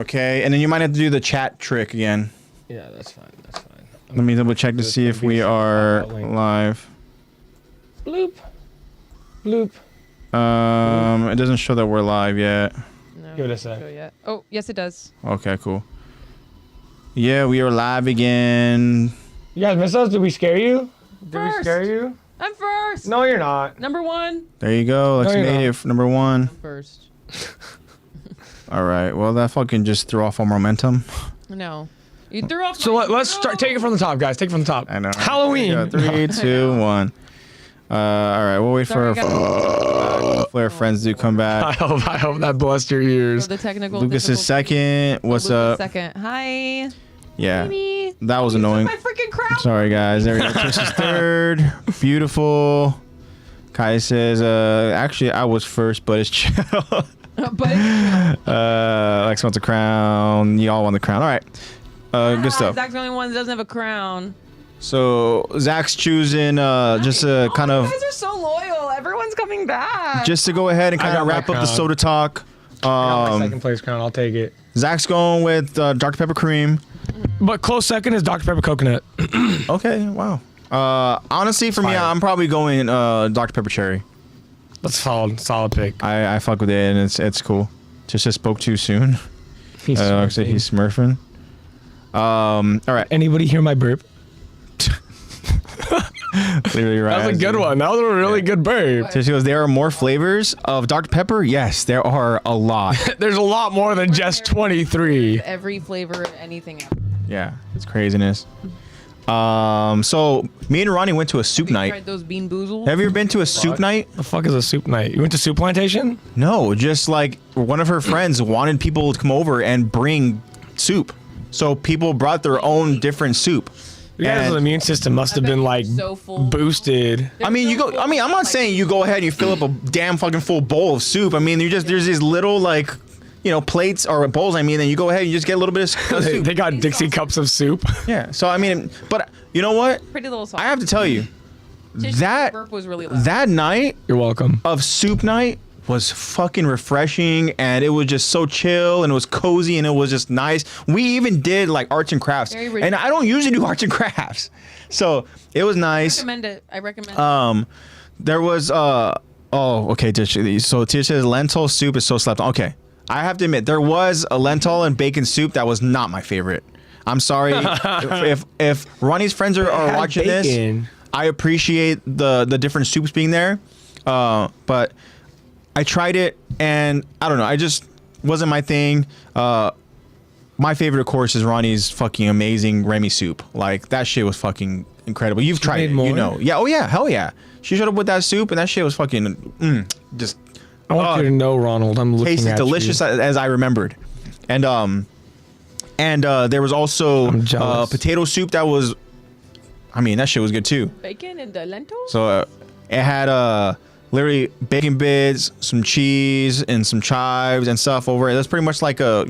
Okay, and then you might have to do the chat trick again. Yeah, that's fine. That's fine. Let me double check to see if we are live. Bloop. Bloop. It doesn't show that we're live yet. No, Give it a sec. yet. Oh, yes, it does. Okay, cool. Yeah, we are live again. You guys miss us? Did we scare you? Did we First. scare you? I'm first. No, you're not. Number one. There you go. Let's No, you're made it for number one. First. All right. Well, that fucking just threw off our momentum. No. You threw off. So let's start. Take it from the top, guys. Take it from the top. I know. Halloween. 3, 2, 1. All right. We'll wait Sorry, for hopefully our friends do come I back. hope that blessed your ears. The technical. Lucas is second. What's Lucas up? Second. Hi. Yeah. Baby. That was annoying. My freaking crown. Sorry, guys. There we go. Trish is third. Beautiful. Kai says, actually, I was first, but it's chill. Lex wants a crown. Y'all want the crown. All right. Good stuff. Zach's the only one that doesn't have a crown. So Zach's choosing just to kind of You guys are so loyal. Everyone's coming back. just to go ahead and I kind got of my wrap up the crown. soda talk. I got my second place crown. I'll take it. Zach's going with Dr. Pepper Cream. But close second is Dr. Pepper Coconut. Okay. Wow. Honestly, for me, Fire. I'm probably going Dr. Pepper Cherry. That's solid pick. I fuck with it and it's cool. Just spoke too soon. He's Like I said, he's smurfing. All right. Anybody hear my burp? Literally right. That was a good one. That was a really good burp. So she goes, there are more flavors of Dr. Pepper? Yes, there are a lot. There's a lot more than just 23. Every flavor of anything ever. Yeah, it's craziness. So me and Ronnie went to a soup Have you night. tried those bean boozles? Have you ever been to a soup night? The fuck is a soup night? You went to Soup Plantation? No, just like one of her friends wanted people to come over and bring soup. So people brought their own different soup. You guys' And- immune system must have bet been you're like so full. boosted. I mean, I'm not saying you go ahead and you fill up a damn fucking full bowl of soup. I mean, there's these little like, plates or bowls. I mean, then you go ahead and you just get a little bit of soup. They got Dixie cups of soup. Yeah. So I mean, but you know what? Pretty little sauce. I have to tell you, that burp was really loud. that night You're welcome. of soup night was fucking refreshing, and it was just so chill, and it was cozy, and it was just nice. We even did like arts and crafts, Very rich. and I don't usually do arts and crafts, so it was nice. I recommend it. I recommend it. There was okay, Tish. So Tish says lentil soup is so slept on. Okay, I have to admit there was a lentil and bacon soup that was not my favorite. I'm sorry if Ronnie's friends are watching bacon. this. I appreciate the different soups being there, but I tried it and I don't know. I just wasn't my thing. My favorite, of course, is Ronnie's fucking amazing Remy soup. Like that shit was fucking incredible. You've tried it, made you more? know. Yeah. Oh yeah. Hell yeah. She showed up with that soup and that shit was fucking just I want you to know, Ronald, I'm looking tasted at delicious you. as I remembered. And there was also I'm jealous. potato soup that was. I mean, that shit was good too. Bacon and the lentils? So it had literally bacon bits, some cheese, and some chives and stuff over it. That's pretty much like a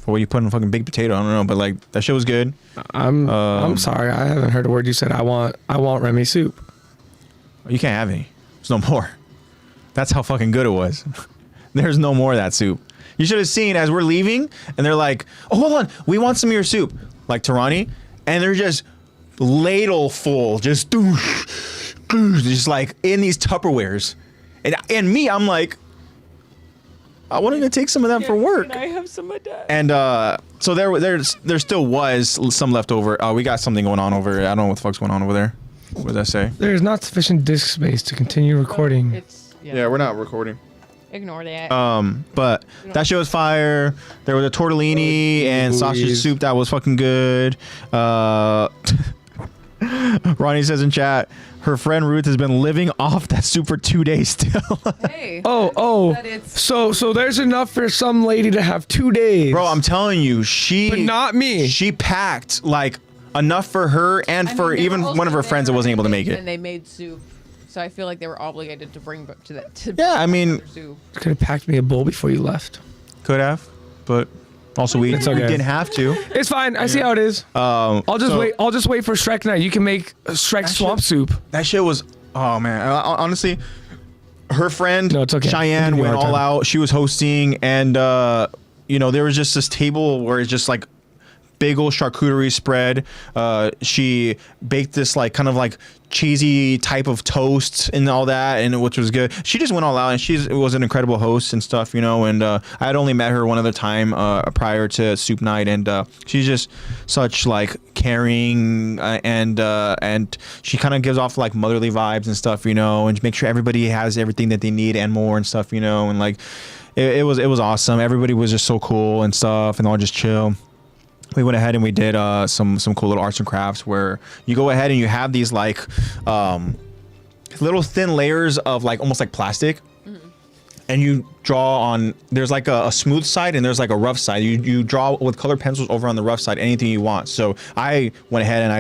for what you put in a fucking big potato. I don't know, but like that shit was good. I'm sorry, I haven't heard a word you said. I want Remy soup. You can't have any. There's no more. That's how fucking good it was. There's no more of that soup. You should have seen as we're leaving, and they're like, "Oh, hold on, we want some of your soup," like Tarani, and they're just ladle full, just like in these Tupperwares, and me, I'm like, I wanted to take some of that for work. Can I have some of that? And so there still was some left over. We got something going on over. I don't know what the fuck's going on over there. What does that say? There is not sufficient disk space to continue recording. It's Yeah, we're not recording. Ignore that. But that shit was fire. There was a tortellini and sausage Louise. soup that was fucking good. Ronnie says in chat, her friend Ruth has been living off that soup for 2 days still. Hey. Oh. That it's- So there's enough for some lady to have 2 days. Bro, I'm telling you, But not me. She packed like enough for her and I for mean, they even were also one of her friends that there wasn't able to make And it. they made soup. So I feel like they were obligated to bring to that. To Yeah, I mean, their soup. Could have packed me a bowl before you left. could have, but also we It's okay. didn't have to. It's fine. I see how it is. I'll just so- wait. I'll just wait for Shrek night. You can make Shrek swamp soup. That shit was, oh man, honestly, her friend No, it's okay. Cheyenne Give me a went hard all time. out. She was hosting, and you know, there was just this table where it's just like big old charcuterie spread. She baked this like kind of like cheesy type of toast and all that, and which was good. She just went all out, and she was an incredible host and stuff, you know. And I had only met her one other time prior to soup night, and she's just such like caring, and she kind of gives off like motherly vibes and stuff, you know, and make sure everybody has everything that they need and more and stuff, you know. And like it was awesome. Everybody was just so cool and stuff, and all just chill. We went ahead and we did some cool little arts and crafts where you go ahead and you have these like little thin layers of like almost like plastic, and you draw on. There's like a smooth side and there's like a rough side. You draw with colored pencils over on the rough side anything you want. So I went ahead and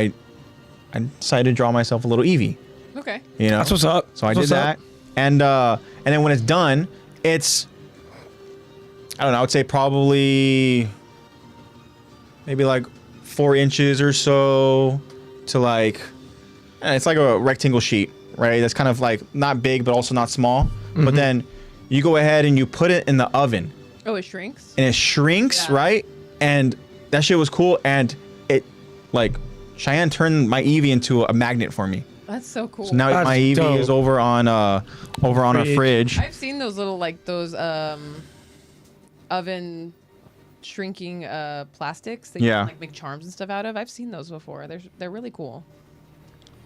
I decided to draw myself a little Eevee. Okay. You know, That's what's up. so I did that, and then when it's done, it's I don't know. I would say probably maybe like 4 inches or so to like, it's like a rectangle sheet, right? That's kind of like not big, but also not small. But then you go ahead and you put it in the oven. Oh, it shrinks? And it shrinks, Yeah. right? And that shit was cool. And it like Cheyenne turned my Eevee into a magnet for me. That's so cool. So now That's my Eevee dope. is over on a fridge. I've seen those little like those oven shrinking plastics that you Yeah. can like make charms and stuff out of. I've seen those before. They're really cool.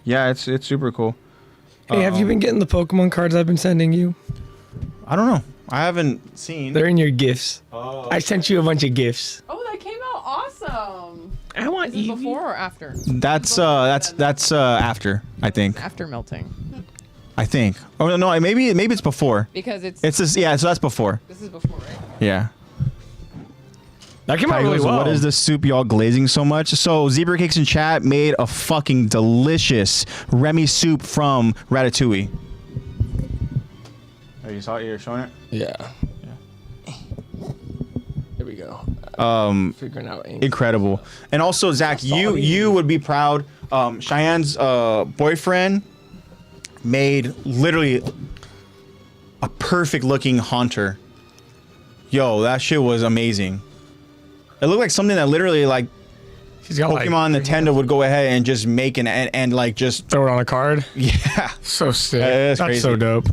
Yeah, it's super cool. Hey, have you been getting the Pokemon cards I've been sending you? I don't know. I haven't seen. They're in your gifts. Oh. I sent you a bunch of gifts. Oh, that came out awesome. I want Is it Eevee. before or after? That's after, I think. After melting. I think. Oh no, maybe it's before. Because it's It's this, so that's before. this is before, right? Yeah. That came out Ty really goes, well. what is the soup y'all glazing so much? So Zebra Cakes in chat made a fucking delicious Remy soup from Ratatouille. Oh, you saw it? You're showing it? Yeah. Here we go. Figuring out ink. Incredible. And also, Zach, you would be proud. Cheyenne's boyfriend made literally a perfect looking haunter. Yo, that shit was amazing. It looked like something that literally like She's got Pokemon Nintendo would go ahead and just make and like just throw it on a card. yeah. So sick. That's That's crazy. so dope.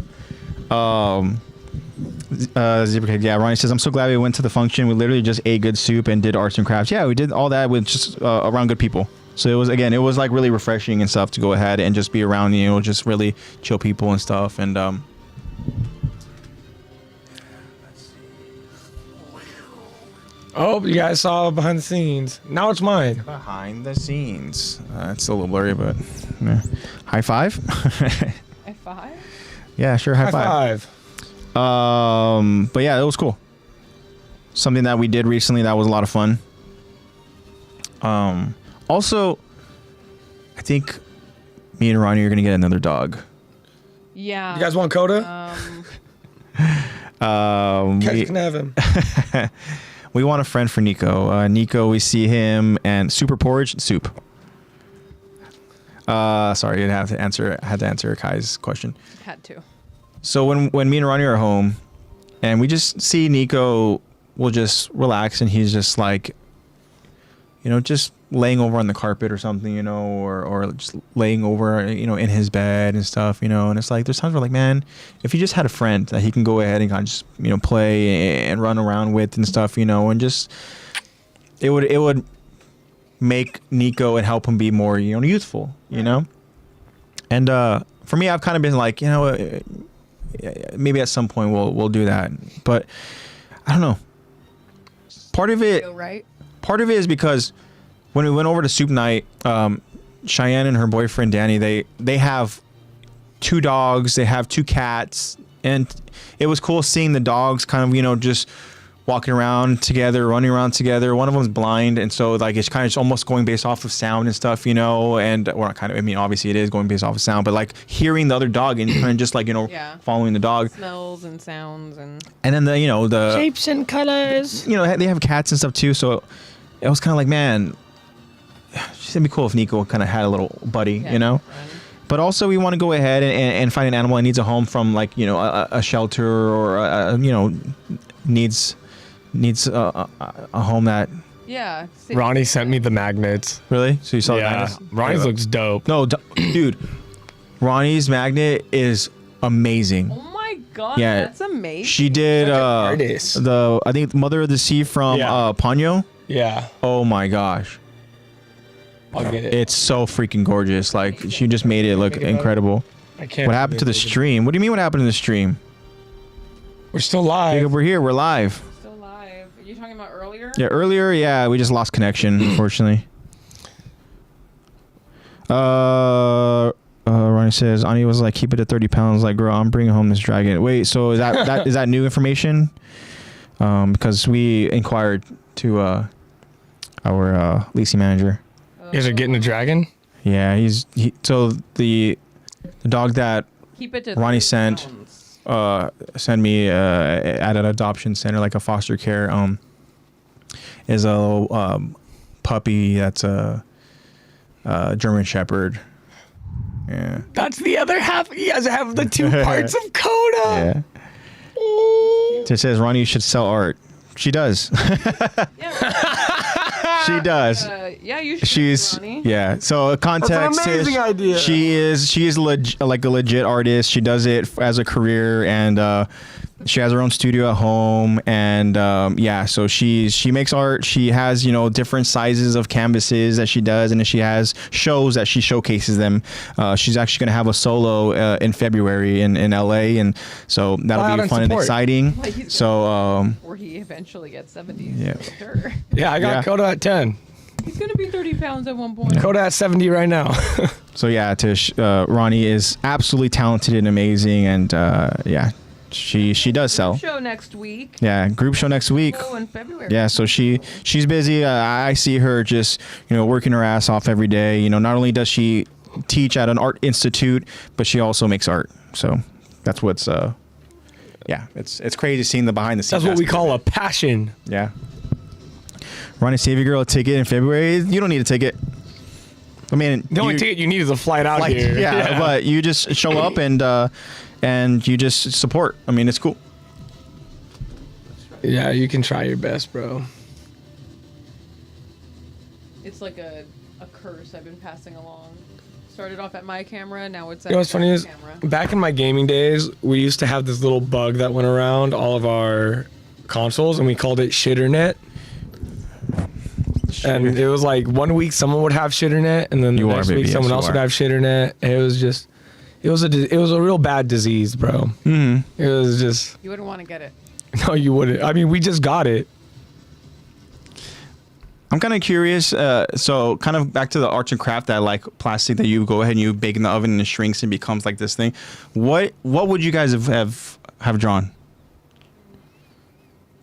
Zebra Cake, yeah. Ronnie says, I'm so glad we went to the function. We literally just ate good soup and did arts and crafts. Yeah, we did all that with just around good people. So it was like really refreshing and stuff to go ahead and just be around, you know, just really chill people and stuff. And Oh, you guys saw behind the scenes. Now it's mine. behind the scenes, it's a little blurry, but yeah. High five. F5? Yeah, sure. High five. But yeah, it was cool. Something that we did recently that was a lot of fun. Also, I think me and Ronnie are gonna get another dog. Yeah. You guys want Coda? You guys We, can have him. we want a friend for Nico. Nico, we see him and Super Porridge Soup. Sorry, I had to answer Kai's question. Had to. So when me and Ronnie are home, and we just see Nico, will just relax, and he's just like, you know, just laying over on the carpet or something, you know, or just laying over, you know, in his bed and stuff, you know. And it's like there's times where like, man, if he just had a friend that he can go ahead and kind of just, you know, play and run around with and stuff, you know, and just it would make Nico and help him be more, you know, youthful, you know. And for me, I've kind of been like, you know, maybe at some point we'll do that, but I don't know. Part of it Feel right? Part of it is because when we went over to soup night, Cheyenne and her boyfriend Danny, they have 2 dogs, they have 2 cats, and it was cool seeing the dogs kind of, you know, just walking around together, running around together. One of them's blind, and so like it's kind of almost going based off of sound and stuff, you know, and or not kind of, I mean, obviously it is going based off of sound, but like hearing the other dog and kind of just like, you know, Yeah. following the dog. Smells and sounds and And then the Shapes and colors. you know, they have cats and stuff too, so it was kind of like, man, it'd be cool if Nico kind of had a little buddy, yeah, you know. friend. But also, we want to go ahead and find an animal that needs a home from, like, you know, a shelter or you know, needs needs a home that Yeah. Ronnie sent me the magnets. really. So you saw the Yeah, magnets? Ronnie's looks dope. No, dude. Ronnie's magnet is amazing. Oh my god, Yeah. that's amazing. She did artist. I think Mother of the Sea from Yeah. Ponyo. Yeah, Oh my gosh. I'll get it. It's so freaking gorgeous. Like she just made it look incredible. I can't. What happened to the stream? What do you mean what happened to the stream? We're still live. Jacob, we're here. We're live. Still live. Are you talking about earlier? Yeah, earlier, yeah, we just lost connection, unfortunately. Ronnie says, Ani was like, keep it at 30 pounds. Like, girl, I'm bringing home this dragon. Wait, so is that is that new information? Because we inquired to our leasing manager. You guys are getting a dragon? Yeah, so the dog that Keep it to Ronnie 30 sent pounds. send me at an adoption center, like a foster care, is a little puppy that's a German Shepherd. Yeah. That's the other half. You guys have the two parts of Coda. Yeah. It says Ronnie, you should sell art. She does. Yeah. She does. Yeah, you should. She's Ronnie. yeah. So context That's an amazing is idea. she is like a legit artist. She does it as a career, and she has her own studio at home, and yeah. So she makes art. She has different sizes of canvases that she does, and then she has shows that she showcases them. She's actually gonna have a solo in February in LA, and so that'll be fun and exciting. Like he's So Or he eventually gets 70. Yeah. Sure. Yeah, I got Yeah. Coda at 10. He's gonna be 30 pounds at one point. Coda at 70 right now. So yeah, Tish, Ronnie is absolutely talented and amazing, and yeah, she does sell. Show next week. Yeah, group show next week. Oh, in February. Yeah, so she's busy. I see her just working her ass off every day. Not only does she teach at an art institute, but she also makes art. So that's what's yeah, it's crazy seeing the behind the scenes. That's what we aspect call of a passion. it. Yeah. Ronnie, save your girl a ticket in February. You don't need a ticket. I mean, The only ticket you need is a flight out like, here. yeah, but you just show up and you just support. I mean, it's cool. Yeah, you can try your best, bro. It's like a curse I've been passing along. Started off at my camera, now it's at You know what's funny Jeff's is, camera. back in my gaming days, we used to have this little bug that went around all of our consoles, and we called it Shitternet. And it was like 1 week someone would have Shitternet, and then the next week yes, someone you else would are. have Shitternet. And it was a real bad disease, bro. Mm-hmm. It was just You wouldn't want to get it. no, you wouldn't. I mean, we just got it. I'm kind of curious. So kind of back to the arts and craft, that like plastic that you go ahead and you bake in the oven and it shrinks and becomes like this thing. What would you guys have drawn?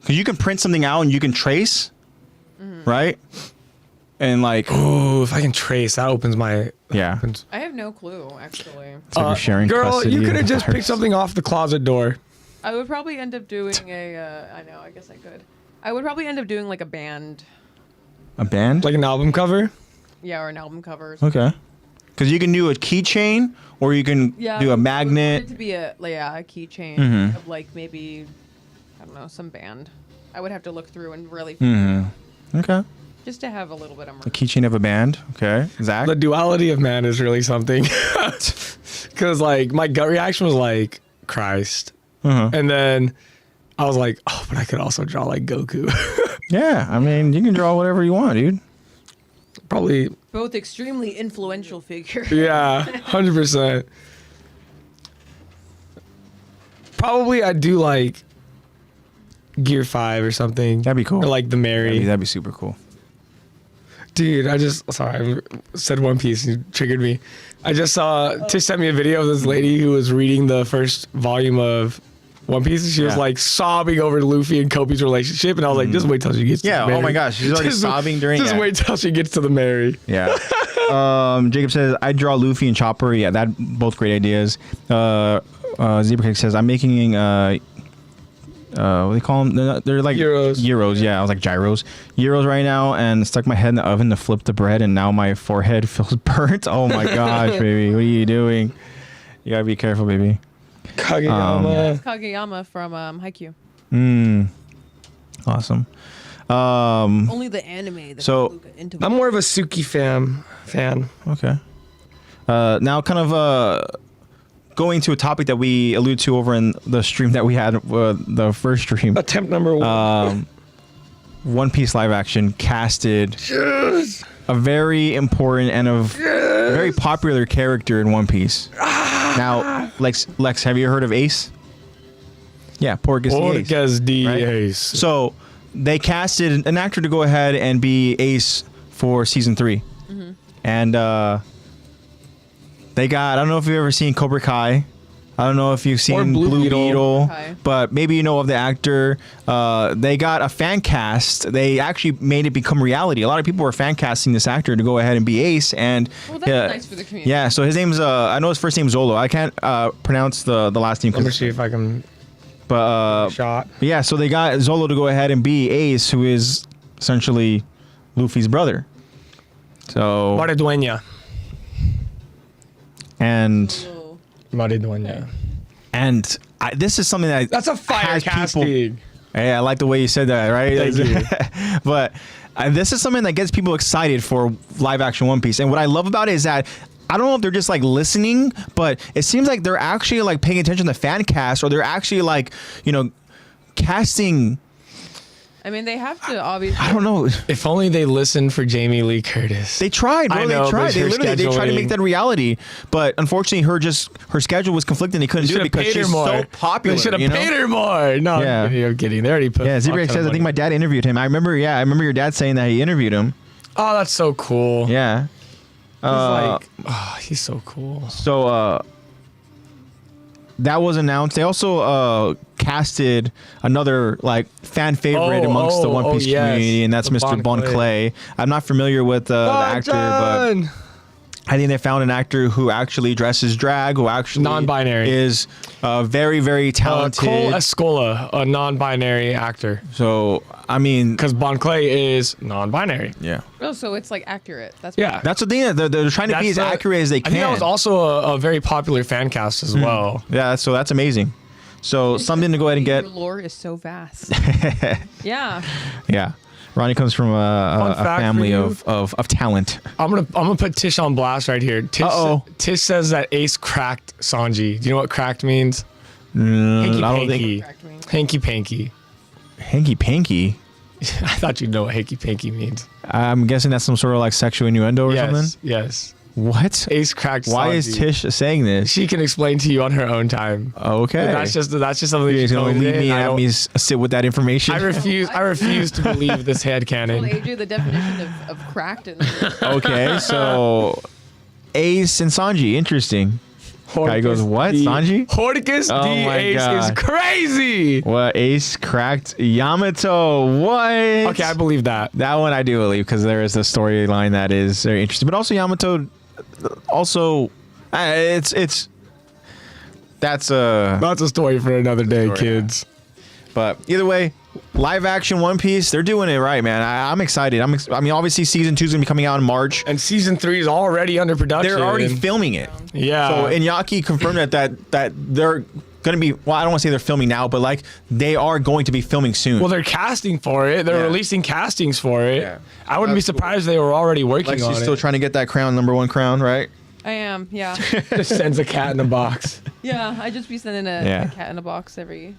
Because you can print something out and you can trace, right? And like, Oh, if I can trace, that opens my. yeah. opens- I have no clue, actually. It's like we're sharing girl, custody you could have of just ours. picked something off the closet door. I would probably end up doing I know, I guess I could. I would probably end up doing like a band. A band? Like an album cover. Yeah, or an album cover. Okay. Because you can do a keychain or you can do a I would want magnet. it to be a keychain Mhm. of like maybe, I don't know, some band. I would have to look through and really Okay. just to have a little bit of A merch. keychain of a band. Okay. Zach? The duality of man is really something. Because like my gut reaction was like Christ, Uh-huh. and then I was like, oh, but I could also draw like Goku. Yeah. I mean, you can draw whatever you want, dude. Probably, Both extremely influential figures. yeah, 100%. Probably I'd do like Gear 5 or something. That'd be cool. Or like the Mary. That'd be super cool. Dude, I said One Piece and you triggered me. I just saw, Tish sent me a video of this lady who was reading the first volume of One Piece, and she was Yeah. like sobbing over Luffy and Kobe's relationship, and I was like, just wait till she gets to Yeah, the Mary. oh my gosh, she's already sobbing during Just it. wait till she gets to the Mary. Yeah. Jacob says, I draw Luffy and Chopper. Yeah, that both great ideas. Zebra Cake says, I'm making what do they call them? They're like Gyros. Gyros, yeah. I was like gyros. Gyros right now, and stuck my head in the oven to flip the bread, and now my forehead feels burnt. Oh my gosh, baby, what are you doing? You gotta be careful, baby. Kageyama. It's Kageyama from Haikyuu. Awesome. Only the anime. That So- got Luca into I'm more of a Suki fan. Okay. Now, kind of going to a topic that we alluded to over in the stream that we had, the first stream. Attempt number 1. One Piece live action casted a very important and a very popular character in One Piece. Now, Lex, have you heard of Ace? Yeah, Porgus the Ace. Porgus the right? Ace. So they casted an actor to go ahead and be Ace for season 3. And they got, I don't know if you've ever seen Cobra Kai. I don't know if you've seen Blue Beetle, Okay. but maybe you know of the actor. They got a fan cast. They actually made it become reality. A lot of people were fan casting this actor to go ahead and be Ace. And Well, that's nice for the community. yeah, so his name's, I know his first name's Zolo. I can't pronounce the last name. Let me see if I can But shot. yeah, so they got Zolo to go ahead and be Ace, who is essentially Luffy's brother. So Maridueña. and Oh. Maridueña. this is something that That's a fire has casting. people. Hey, I like the way you said that, right? Thank you. But this is something that gets people excited for live action One Piece. And what I love about it is that I don't know if they're just like listening, but it seems like they're actually like paying attention to the fan cast, or they're actually like, you know, casting. I mean, they have to obviously. I don't know. If only they listened for Jamie Lee Curtis. They tried, bro. I know, They tried. but They her literally they tried to make scheduling- that reality, but unfortunately, her schedule was conflicting. They couldn't do it because she's so popular. They should have you know? paid her more. No, Yeah. I'm kidding. They already put. Yeah, a fuck Zebrick ton says, of I think my money. dad interviewed him. I remember your dad saying that he interviewed him. Oh, that's so cool. Yeah. He's so cool. So that was announced. They also casted another like fan favorite amongst the One Piece yes. community, and that's The Mr. Bon Clay. Clay. I'm not familiar with the actor, but Bon! I think they found an actor who actually dresses drag, who actually Non-binary. is very, very talented. Cole Escola, a non-binary actor, So I mean, because Bon Clay is non-binary. yeah, Oh, so it's like accurate. That's Yeah. that's the thing. They're trying to be as That's accurate as they I can. think that was also a very popular fan cast as well. Yeah, so that's amazing. So something to go ahead and Your get. lore is so vast. Yeah. Yeah, Ronnie comes from a fact family for you. of talent. I'm gonna put Tish on blast right here. Tish says that Ace cracked Sanji. Do you know what cracked means? Hanky I don't think panky. Correct me. Hanky panky. hanky panky. I thought you'd know what hanky panky means. I'm guessing that's some sort of like sexual innuendo or something. Yes. What? Ace cracked Why Sanji. is Tish saying this? She can explain to you on her own time. Okay. That's just something You're she's gonna going leave to me and have me sit with that information. I refuse to believe this Told headcanon. AJ the definition of cracked. And Okay, so Ace and Sanji, interesting. Guy goes, what? Sanji? Horticus Oh D my Ace is God. crazy. What? Ace cracked Yamato. What? Okay, I believe that. That one I do believe, because there is a storyline that is very interesting. But also Yamato, also, that's That's a story for another day, Story, kids. But either way, live action One Piece, they're doing it right, man. I'm excited. I mean, obviously season 2 is gonna be coming out in March. And season 3 is already under production. They're already filming it. Yeah. So Iñaki confirmed that they're gonna be. Well, I don't want to say they're filming now, but like they are going to be filming soon. Well, they're casting for it. They're Yeah. releasing castings for it. Yeah. I wouldn't be That's cool. surprised if they were already working Lexi's on still it. trying to get that crown, #1 crown, right? I am. Yeah. Just sends a cat in a box. Yeah. I just be sending Yeah. a cat in a box every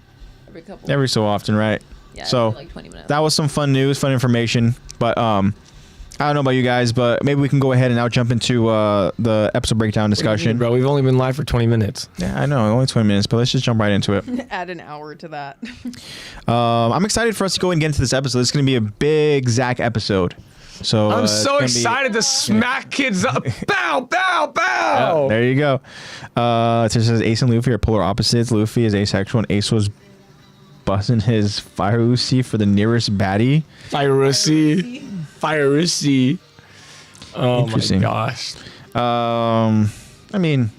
couple. Every so often, right? Yeah. So every, like 20 minutes. that was some fun news, fun information. But I don't know about you guys, but maybe we can go ahead and now jump into the episode breakdown discussion. Bro, we've only been live for 20 minutes. Yeah, I know, only 20 minutes, but let's just jump right into it. Add an hour to that. I'm excited for us to go and get into this episode. This is going to be a big Zach episode. So I'm it's so gonna be- excited to smack kids up. Bow, bow, bow. There you go. It says Ace and Luffy are polar opposites. Luffy is asexual, and Ace was busting his fire Uzi for the nearest baddie. Piracy. Piracy. Oh Interesting. my gosh. I mean,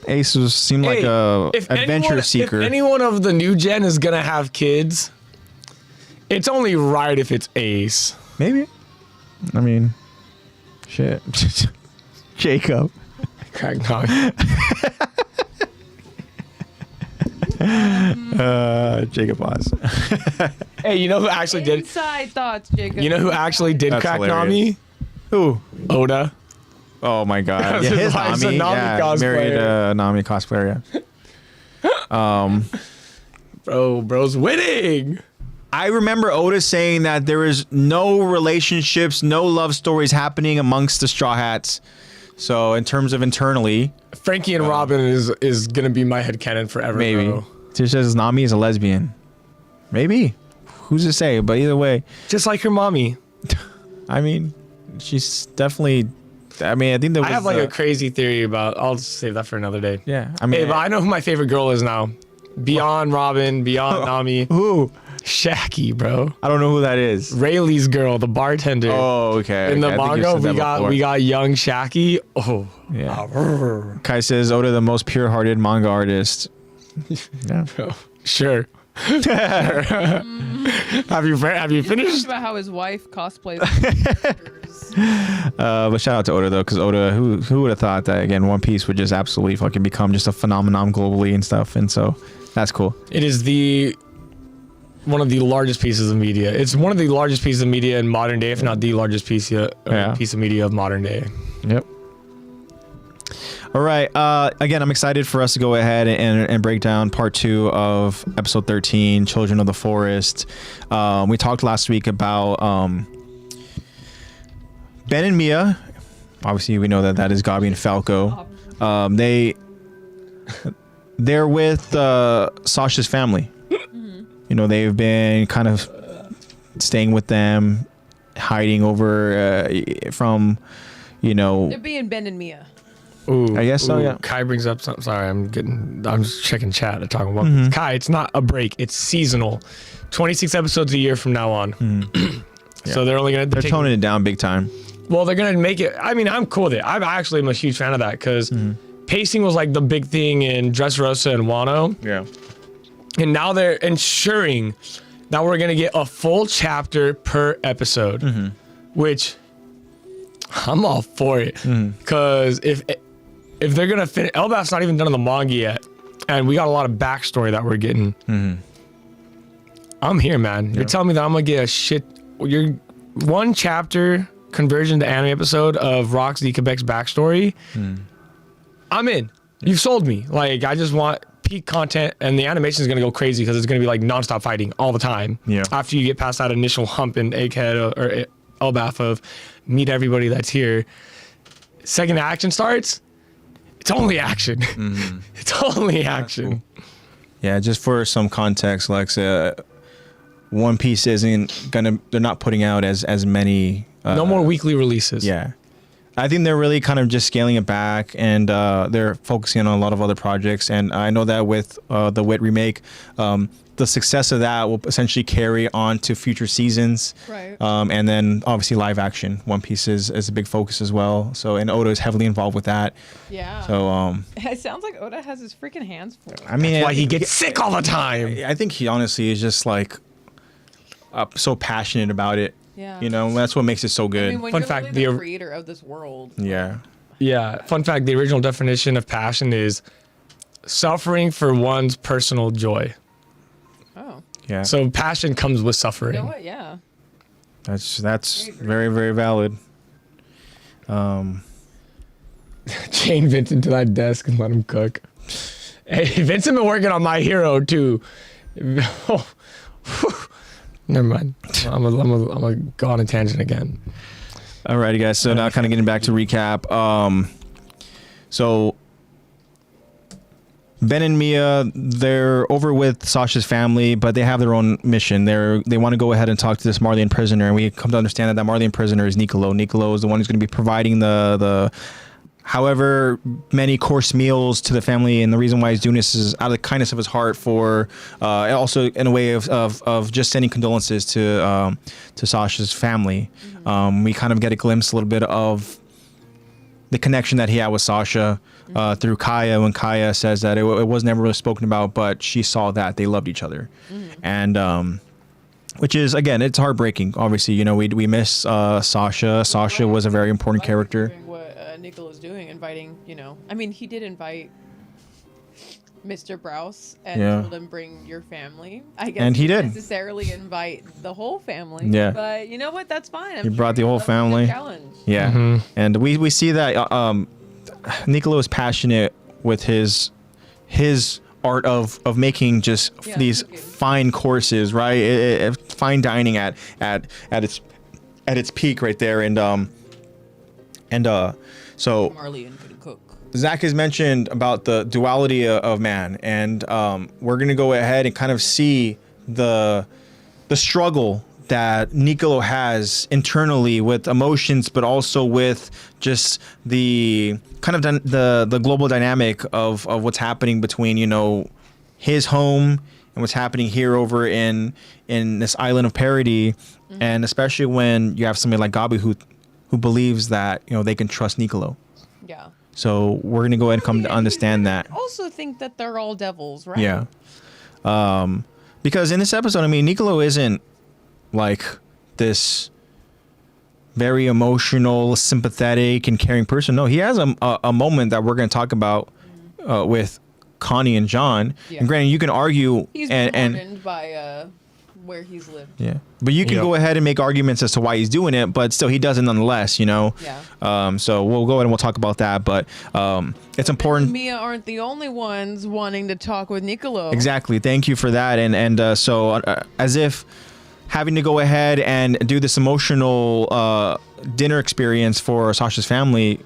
Ace seemed like a adventure seeker. If anyone of the new gen is going to have kids, it's only right if it's Ace. Maybe. I mean, shit. Jacob. Crack knock. Jacob Oz. Hey, you know who actually did? Inside thoughts, Jacob. You know who actually did That's crack hilarious. Nami? Who? Oda. Oh my god. Yeah, His his wife's a Nami. Nami Yeah, cosplayer. married a Nami cosplayer. Yeah. Bro's winning. I remember Oda saying that there is no relationships, no love stories happening amongst the Straw Hats. So in terms of internally, Frankie and Robin is gonna be my headcanon forever. maybe. Bro. Just says Nami is a lesbian. Maybe. Who's to say? But either way, Just like her mommy. I mean, she's definitely. I mean, I think that was. I have like a crazy theory about. I'll just save that for another day. Yeah. I mean, Hey, but I know who my favorite girl is now. Beyond Robin, beyond Nami. who? Shaki, bro. I don't know who that is. Rayleigh's girl, the bartender. Oh, okay. In the okay. I think you manga, said that before. we got young Shaki. Oh, Yeah. Kai says Oda the most pure-hearted manga artist. Yeah. sure. Have you Talked finished? about how his wife cosplays. But shout out to Oda though, because Oda, who would have thought that again, One Piece would just absolutely fucking become just a phenomenon globally and stuff, and so that's cool. It is one of the largest pieces of media. It's one of the largest pieces of media in modern day, if not the largest piece of media of modern day. Yep. All right. Again, I'm excited for us to go ahead and break down part 2 of episode 13, Children of the Forest. We talked last week about Ben and Mia. Obviously, we know that is Gabi and Falco. They're with Sasha's family. You know, they've been kind of staying with them, hiding over from, you know. They're being Ben and Mia. Ooh, I guess so, yeah. Kai brings up something. Sorry, I'm just checking chat and talking about Kai. It's not a break. It's seasonal. 26 episodes a year from now on. So they're only gonna. They're toning it down big time. Well, they're gonna make it. I mean, I'm cool with it. I actually am a huge fan of that because pacing was like the big thing in Dressrosa and Wano. Yeah. And now they're ensuring that we're gonna get a full chapter per episode, which I'm all for it. Because if they're gonna finish, Elbaf's not even done in the manga yet, and we got a lot of backstory that we're getting. I'm here, man. You're telling me that I'm gonna get your one chapter conversion to anime episode of Rox D. Quebec's backstory. I'm in. You've sold me. Like, I just want peak content, and the animation is gonna go crazy because it's gonna be like nonstop fighting all the time. Yeah. After you get past that initial hump in Egghead or Elbaf of meet everybody that's here, second action starts. It's only action. It's only action. Cool. Yeah, just for some context, Lex, One Piece isn't gonna. They're not putting out as many. No more weekly releases. Yeah, I think they're really kind of just scaling it back, and they're focusing on a lot of other projects. And I know that with the Wit remake, the success of that will essentially carry on to future seasons. Right. And then obviously live action. One Piece is a big focus as well. So, and Oda is heavily involved with that. Yeah. So It sounds like Oda has his freaking hands full. I mean, That's why he gets sick all the time. I think he honestly is just like so passionate about it. Yeah. You know, that's what makes it so good. I mean, when Fun you're fact, literally the- the creator of this world. Yeah. Yeah. Fun fact: the original definition of passion is suffering for one's personal joy. Oh. Yeah. So passion comes with suffering. You know what? Yeah. That's very, very valid. Chain Vincent to that desk and let him cook. Hey, Vincent been working on My Hero too. Oh, whew. Never mind. I'm gonna go on a tangent again. Alrighty, guys. So now, kind of getting back to recap. So Ben and Mia, they're over with Sasha's family, but they have their own mission. They want to go ahead and talk to this Marleyan prisoner, and we come to understand that Marleyan prisoner is Nicolo. Nicolo is the one who's going to be providing the however many course meals to the family, and the reason why he's doing this is out of the kindness of his heart for also in a way of just sending condolences to Sasha's family. We kind of get a glimpse a little bit of the connection that he had with Sasha through Kaya, when Kaya says that it was never really spoken about, but she saw that they loved each other. And which is, again, it's heartbreaking. Obviously, you know, we miss Sasha. Sasha was a very important character. What Nicolo's doing, inviting, you know, I mean, he did invite Mr. Browse and Yeah. told him bring your family. I guess And he did. necessarily invite the whole family. Yeah. But you know what? That's fine. He brought the whole loves a good family. Challenge. Yeah, and we see that Nicolo is passionate with his art of making just Yeah, these cooking. fine courses, right? Fine dining at its peak right there, so Marley and could cook. Zach has mentioned about the duality of man, and we're gonna go ahead and kind of see the struggle that Nicolo has internally with emotions, but also with just the kind of the global dynamic of what's happening between, you know, his home and what's happening here over in this island of parody, and especially when you have somebody like Gabi who believes that, you know, they can trust Nicolo. Yeah. So we're gonna go ahead and come to understand that. Also think that they're all devils, right? Yeah. Because in this episode, I mean, Nicolo isn't like this very emotional, sympathetic, and caring person. No, he has a moment that we're going to talk about with Connie and John. Yeah. And granted, you can argue He's been and hardened by where he's lived. yeah, but you can Yep. go ahead and make arguments as to why he's doing it, but still he does it nonetheless, you know. Yeah. So we'll go ahead and we'll talk about that, but it's important. Mia aren't the only ones wanting to talk with Nicolo. Exactly. Thank you for that. And so as if having to go ahead and do this emotional dinner experience for Sasha's family,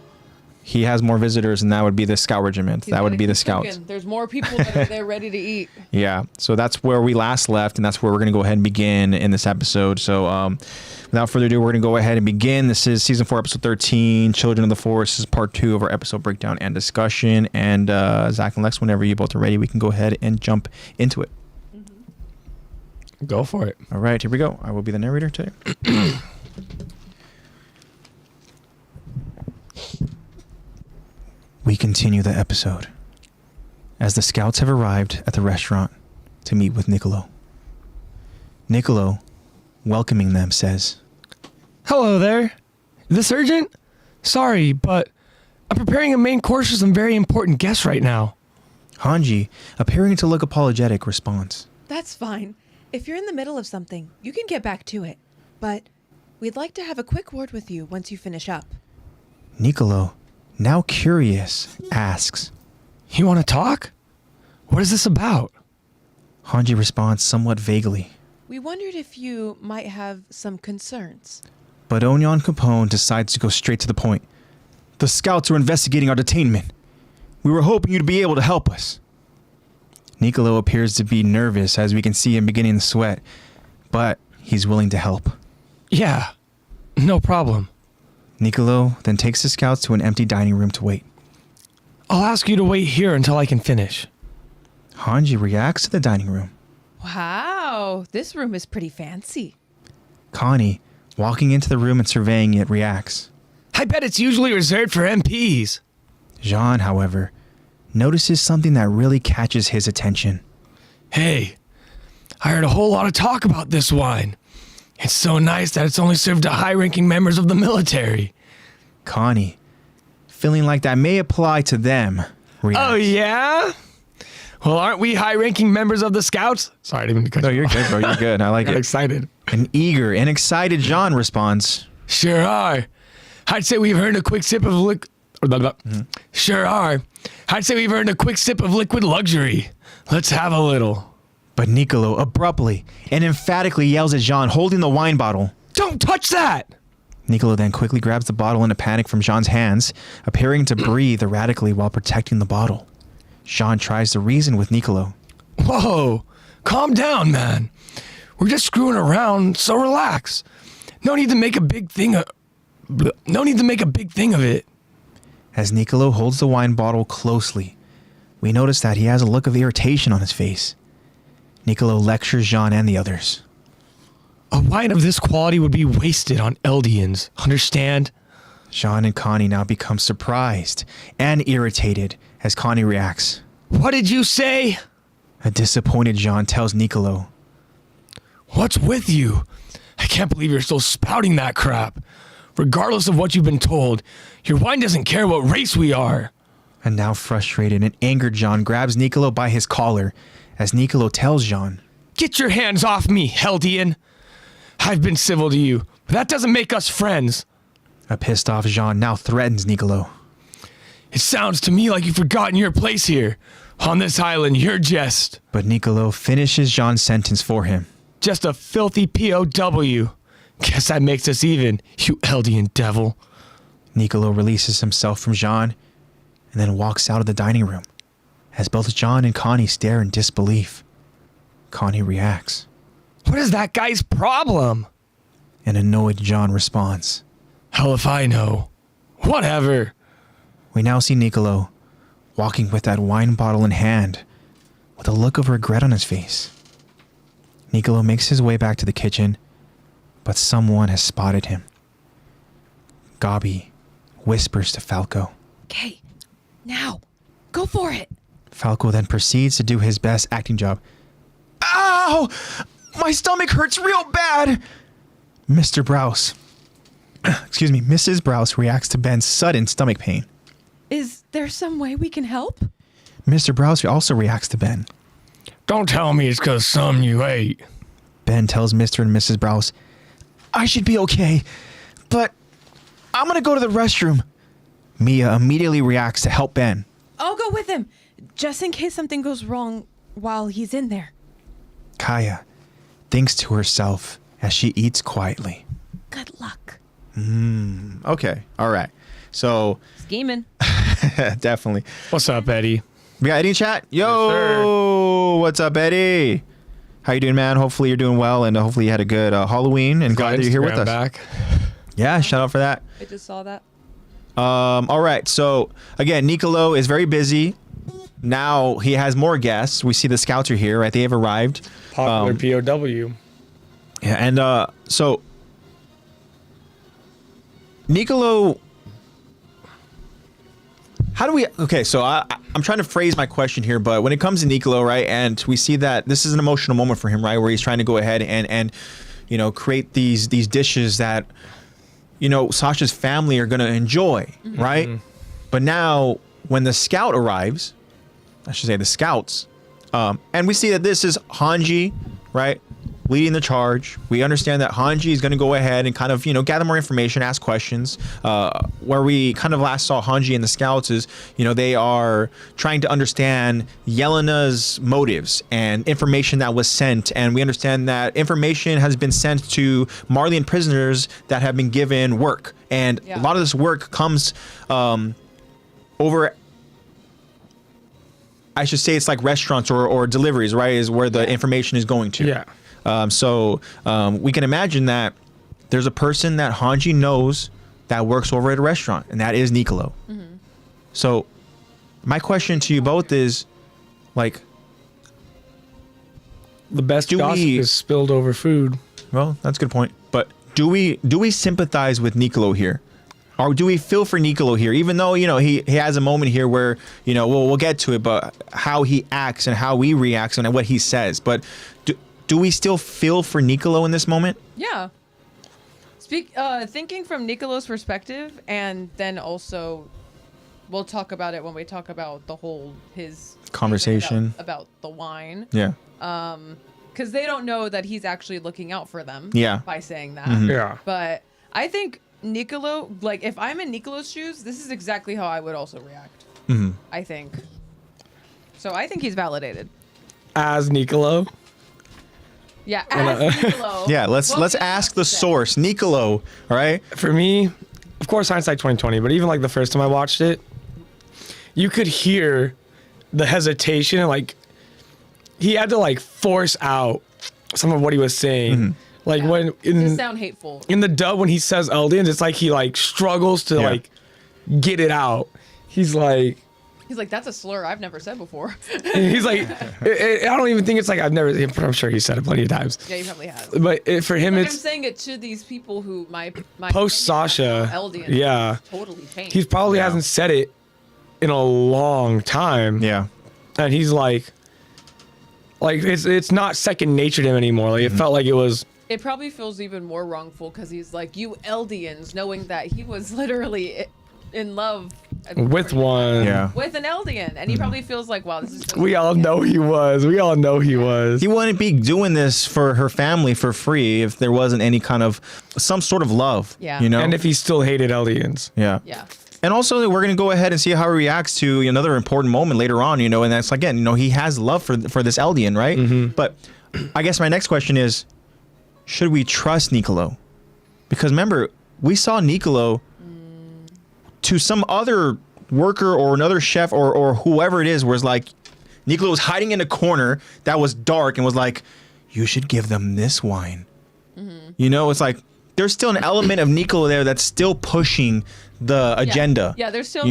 he has more visitors, and that would be the scout regiment. He's That would gotta be the keep scouts. cooking. There's more people that are there ready to eat. Yeah. So that's where we last left, and that's where we're going to go ahead and begin in this episode. So without further ado, we're going to go ahead and begin. This is season 4, episode 13, Children of the Forest. This is part 2 of our episode breakdown and discussion. And Zach and Lex, whenever you both are ready, we can go ahead and jump into it. Go for it. All right, here we go. I will be the narrator today. We continue the episode as the scouts have arrived at the restaurant to meet with Nicolo. Nicolo, welcoming them, says, Hello there. This urgent? Sorry, but I'm preparing a main course for some very important guests right now. Hanji, appearing to look apologetic, responds, That's fine. If you're in the middle of something, you can get back to it. But we'd like to have a quick word with you once you finish up. Nicolo, now curious, asks. You want to talk? What is this about? Hanji responds somewhat vaguely. We wondered if you might have some concerns. But Onyon Capone decides to go straight to the point. The scouts are investigating our detainment. We were hoping you'd be able to help us. Nicolo appears to be nervous as we can see him beginning to sweat, but he's willing to help. Yeah, no problem. Nicolo then takes the scouts to an empty dining room to wait. I'll ask you to wait here until I can finish. Hanji reacts to the dining room. Wow, this room is pretty fancy. Connie, walking into the room and surveying it, reacts. I bet it's usually reserved for MPs. Jean, however, notices something that really catches his attention. Hey, I heard a whole lot of talk about this wine. It's so nice that it's only served to high-ranking members of the military. Connie, feeling like that may apply to them, reacts. Oh, yeah? Well, aren't we high-ranking members of the Scouts? Sorry, I didn't mean to cut No, you you're off. good, bro. You're good. I like Got it. excited. An eager and excited John responds. Sure are. I'd say we've earned a quick sip of Sure are. I'd say we've earned a quick sip of liquid luxury. Let's have a little. But Nicolo abruptly and emphatically yells at Jean, holding the wine bottle. Don't touch that! Nicolo then quickly grabs the bottle in a panic from Jean's hands, appearing to breathe erratically while protecting the bottle. Jean tries to reason with Nicolo. Whoa, calm down, man. We're just screwing around, so relax. No need to make a big thing of it. As Nicolo holds the wine bottle closely, we notice that he has a look of irritation on his face. Nicolo lectures Jean and the others. A wine of this quality would be wasted on Eldians, understand? Jean and Connie now become surprised and irritated as Connie reacts. What did you say? A disappointed Jean tells Nicolo. What's with you? I can't believe you're still spouting that crap. Regardless of what you've been told, your wine doesn't care what race we are. And now frustrated and angered, Jean grabs Nicolo by his collar as Nicolo tells Jean, Get your hands off me, Heldian. I've been civil to you, but that doesn't make us friends. A pissed off Jean now threatens Nicolo. It sounds to me like you've forgotten your place here. On this island, you're just... But Nicolo finishes Jean's sentence for him. Just a filthy POW. Guess that makes us even, you Eldian devil. Nicolo releases himself from Jean and then walks out of the dining room as both Jean and Connie stare in disbelief. Connie reacts. What is that guy's problem? An annoyed Jean responds. Hell if I know. Whatever. We now see Nicolo walking with that wine bottle in hand with a look of regret on his face. Nicolo makes his way back to the kitchen, but someone has spotted him. Gabi whispers to Falco. Okay, now, go for it. Falco then proceeds to do his best acting job. Ow! My stomach hurts real bad! Mr. Browse. Mrs. Browse reacts to Ben's sudden stomach pain. Is there some way we can help? Mr. Browse also reacts to Ben. Don't tell me it's because some you ate. Ben tells Mr. and Mrs. Browse, I should be okay, but I'm gonna go to the restroom. Mia immediately reacts to help Ben. I'll go with him, just in case something goes wrong while he's in there. Kaya thinks to herself as she eats quietly. Good luck. Okay, all right. So, Scheming. definitely. What's up, Eddie? We got Eddie in chat? Yo! Yes, sir. What's up, Eddie? How you doing, man? Hopefully you're doing well, and hopefully you had a good Halloween, and glad that you're here with Instagram us. Back. Yeah, shout out for that. I just saw that. All right, so again, Nicolo is very busy. Now he has more guests. We see the scouts are here, right? They have arrived. Popular POW. Yeah, and so Nicolo, how do we? Okay, so I'm trying to phrase my question here, but when it comes to Nicolo, right, and we see that this is an emotional moment for him, right, where he's trying to go ahead and you know, create these dishes that, you know, Sasha's family are gonna enjoy, right? But now when the scout arrives, I should say the scouts, and we see that this is Hanji, right, leading the charge. We understand that Hanji is going to go ahead and kind of, you know, gather more information, ask questions. Where we kind of last saw Hanji and the scouts is, you know, they are trying to understand Yelena's motives and information that was sent. And we understand that information has been sent to Marleyan prisoners that have been given work. And a lot of this work comes over, I should say it's like restaurants or deliveries, right, is where the information is going to. Yeah. So we can imagine that there's a person that Hanji knows that works over at a restaurant, and that is Nicolo. So my question to you both is, like, The best gossip is spilled over food. well, that's a good point. But do we sympathize with Nicolo here? Or do we feel for Nicolo here, even though, you know, he has a moment here where, you know, we'll get to it, but how he acts and how he reacts and what he says. But do we still feel for Nicolo in this moment? Yeah. Thinking from Nicolo's perspective, and then also we'll talk about it when we talk about the whole his Conversation about the wine. Yeah. Because they don't know that he's actually looking out for them. Yeah. By saying that. Yeah. But I think Nicolo, like, if I'm in Nicolo's shoes, this is exactly how I would also react. I think. So I think he's validated. As Nicolo. Yeah, as Nicolo. Yeah, let's ask the source, Nicolo, all right? For me, of course, hindsight 2020, but even like the first time I watched it, you could hear the hesitation and like he had to like force out some of what he was saying. Like when Just sound hateful. in the dub when he says Eldians, it's like he like struggles to like get it out. He's like, that's a slur I've never said before. he's like, I don't even think it's like I've never. I'm sure he said it plenty of times. Yeah, you probably have. But for him, Like, it's I'm saying it to these people who my post opinion Sasha. about Eldians Yeah, totally changed. he probably hasn't said it in a long time. Yeah. And he's like it's not second nature to him anymore. Like it felt like it was. It probably feels even more wrongful because he's like, you Eldians, knowing that he was literally in love With one. Yeah. With an Eldian, and he probably feels like, wow, this is. We all know he was. We all know he was. He wouldn't be doing this for her family for free if there wasn't any kind of some sort of love. Yeah. You know. And if he still hated Eldians. Yeah. Yeah. And also, we're going to go ahead and see how he reacts to another important moment later on, and that's, again, he has love for this Eldian, right? But I guess my next question is, should we trust Niccolo? Because remember, we saw Niccolo to some other worker or another chef or whoever it is, was like, Niccolo was hiding in a corner that was dark and was like, you should give them this wine. It's like, there's still an element of Niccolo there that's still pushing the agenda. Yeah, there's still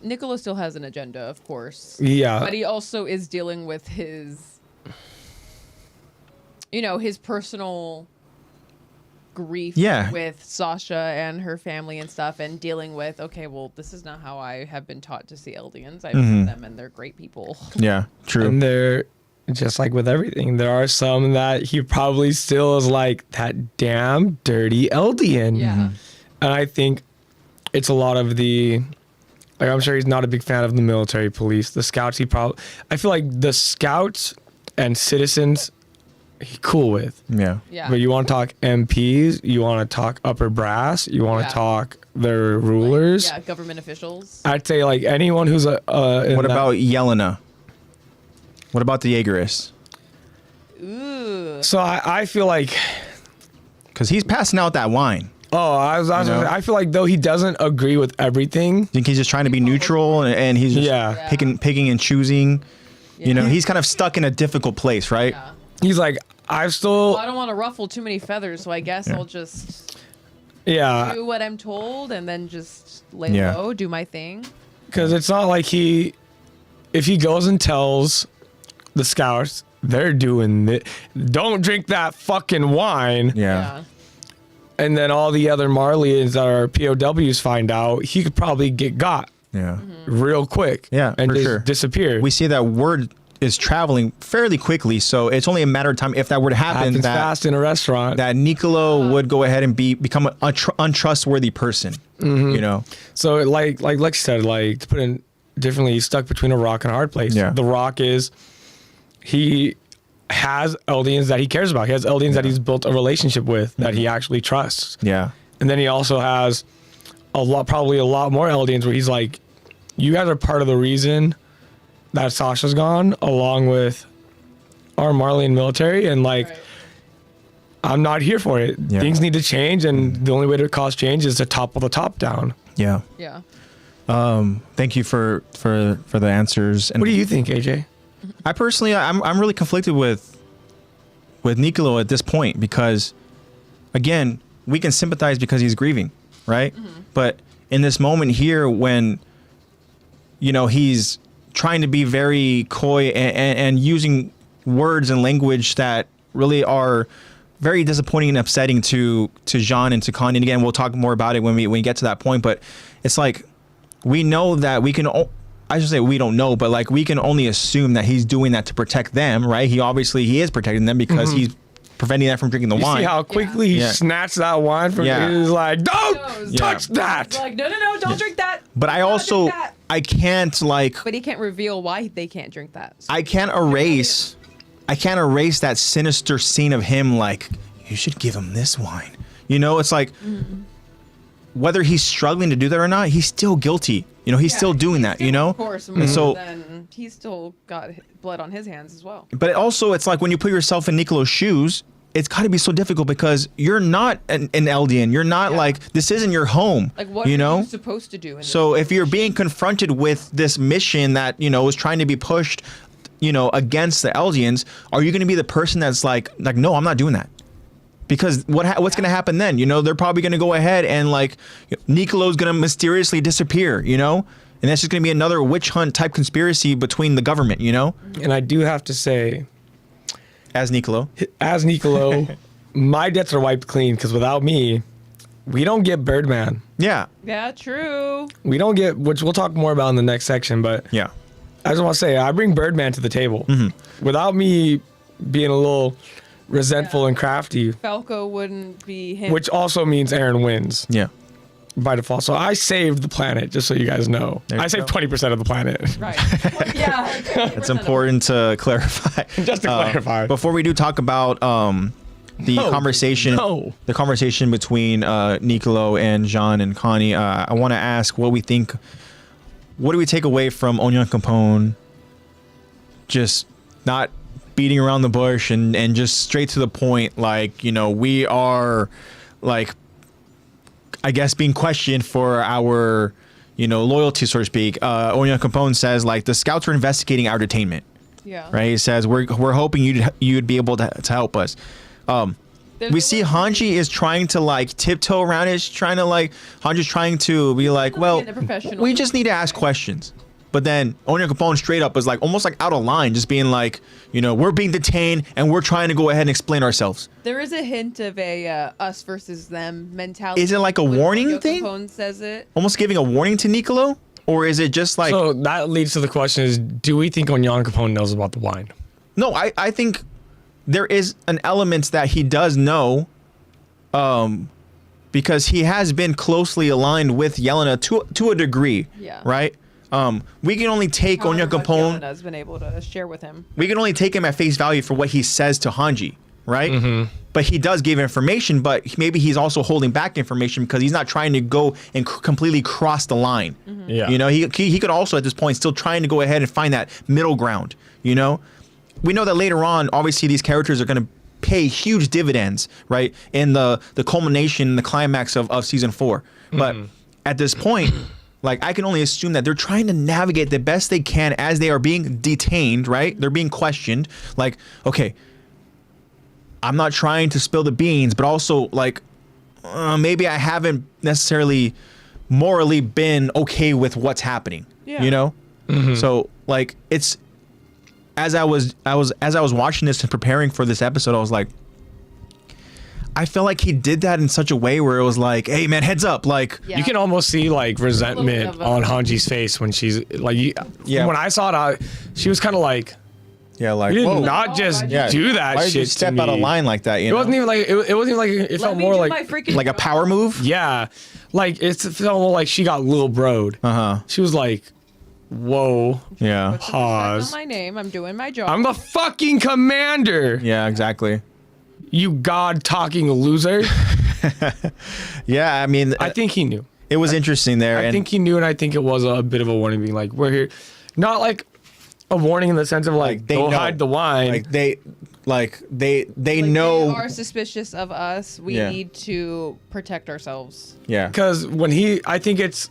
Niccolo still has an agenda, of course. Yeah. But he also is dealing with his his personal grief with Sasha and her family and stuff, and dealing with, okay, well, this is not how I have been taught to see Eldians. I've met them and they're great people. Yeah, true. And they're just like with everything. There are some that he probably still is like, that damn dirty Eldian. Yeah. And I think it's a lot of I'm sure he's not a big fan of the military police. The scouts, I feel like the scouts and citizens, he cool with. Yeah. Yeah. But you want to talk MPs, you want to talk upper brass, you want to talk their rulers. Government officials. I'd say like anyone who's What about Yelena? What about the Jaegerists? Ooh. So I feel like, because he's passing out that wine. I feel like though he doesn't agree with everything. I think he's just trying to be neutral and he's just picking and choosing. He's kind of stuck in a difficult place, right? Yeah. He's like, I don't want to ruffle too many feathers, so I guess I'll just do what I'm told and then just lay low, do my thing. Because it's not like if he goes and tells the scouts, they're doing it, don't drink that fucking wine. Yeah. And then all the other Marlians that are POWs find out, he could probably get got. Yeah. Real quick. Yeah, and for just sure. disappear. We see that word is traveling fairly quickly, so it's only a matter of time if that were to happen. Happens that fast in a restaurant. That Niccolo would go ahead and become an untrustworthy person. So like Lexy said, to put it differently, he's stuck between a rock and a hard place. Yeah. The rock is he has Eldians that he cares about. He has Eldians that he's built a relationship with that he actually trusts. Yeah. And then he also has probably a lot more Eldians where he's like, you guys are part of the reason that Sasha's gone, along with our Marlian military, and I'm not here for it. Yeah. Things need to change, and the only way to cause change is to topple the top down. Yeah. Yeah. Thank you for the answers. And What do you think, AJ? I personally, I'm really conflicted with Niccolo at this point because, again, we can sympathize because he's grieving, right? But in this moment here, when he's trying to be very coy and using words and language that really are very disappointing and upsetting to Jean and to Connie. And again, we'll talk more about it when we get to that point. But it's like, we know that we can. I should say we don't know, but we can only assume that he's doing that to protect them, right? He is protecting them because he's preventing them from drinking the wine. See how quickly he snatched that wine from Yeah. He was like, don't touch that. He's like, no, don't drink that. But I also, I can't But he can't reveal why they can't drink that. So I can't erase that sinister scene of him you should give him this wine. It's like, whether he's struggling to do that or not, he's still guilty. He's still doing that, Of course. And so then he's still got blood on his hands as well. But also, it's like when you put yourself in Niccolo's shoes, it's got to be so difficult because you're not an Eldian. You're not this isn't your home. What are you supposed to do? So if you're being confronted with this mission that, is trying to be pushed, against the Eldians, are you going to be the person that's like, no, I'm not doing that? Because what's going to happen then? They're probably going to go ahead and Niccolo's going to mysteriously disappear, and that's just going to be another witch hunt type conspiracy between the government, And I do have to say, As Niccolo, my debts are wiped clean because without me, we don't get Birdman. Yeah. Yeah, true. We don't get, which we'll talk more about in the next section, but Yeah. I just want to say, I bring Birdman to the table. Without me being a little resentful and crafty, Falco wouldn't be him. which also means Aaron wins. Yeah. by default. So I saved the planet, just so you guys know. I saved 20% of the planet. Right. Yeah. It's important to clarify. Just to clarify. Before we do talk about the conversation between Nicolo and Jean and Connie, I want to ask what do we take away from Onion Capone just not beating around the bush and just straight to the point, like, you know, we are, like, I guess, being questioned for our, you know, loyalty, so to speak. Onion Capone says, like, the scouts are investigating our detainment. Yeah. Right? He says, we're hoping you'd be able to help us. We see Hanji is trying to, like, tiptoe around it. Hanji's trying to be like, well, we just need to ask questions. But then Onion Capone straight up is like almost like out of line, just being like, you know, we're being detained and we're trying to go ahead and explain ourselves. There is a hint of a us versus them mentality. Is it like a warning thing? Capone says it. Almost giving a warning to Nicolo? Or is it just like... So that leads to the question is, do we think Onion Capone knows about the wine? No, I think there is an element that he does know, because he has been closely aligned with Yelena to a degree, right? We can only take Onion Capone. Yelena's been able to share with him. We can only take him at face value for what he says to Hanji, right? Mm-hmm. But he does give information, but maybe he's also holding back information because he's not trying to go and completely cross the line. Mm-hmm. Yeah. You know, he could also at this point still trying to go ahead and find that middle ground, you know? We know that later on, obviously these characters are going to pay huge dividends, right? In the culmination, the climax of season 4. Mm-hmm. But at this point, like, I can only assume that they're trying to navigate the best they can as they are being detained, right? They're being questioned. Like, okay, I'm not trying to spill the beans, but also, like, maybe I haven't necessarily morally been okay with what's happening, you know? Mm-hmm. So, like, it's, as I was watching this and preparing for this episode, I was like, I feel like he did that in such a way where it was like, hey man, heads up, like you can almost see like resentment on Hanji's face when she's like, when I saw it, she was kind of like, like, you did not just do that. Why shit did you step out of line like that? It wasn't even like it wasn't even like it felt more like a power move. Yeah, like it felt more like she got Lil Bro'd. She was like, whoa. Yeah. Pause. My name. I'm doing my job. I'm the fucking commander. Yeah, exactly. You god-talking loser. Yeah, I mean... I think he knew. It was interesting there. I think he knew, and I think it was a bit of a warning, being like, we're here. Not like a warning in the sense of like go hide the wine. They know... They are suspicious of us. We need to protect ourselves. Yeah. Because when I think it's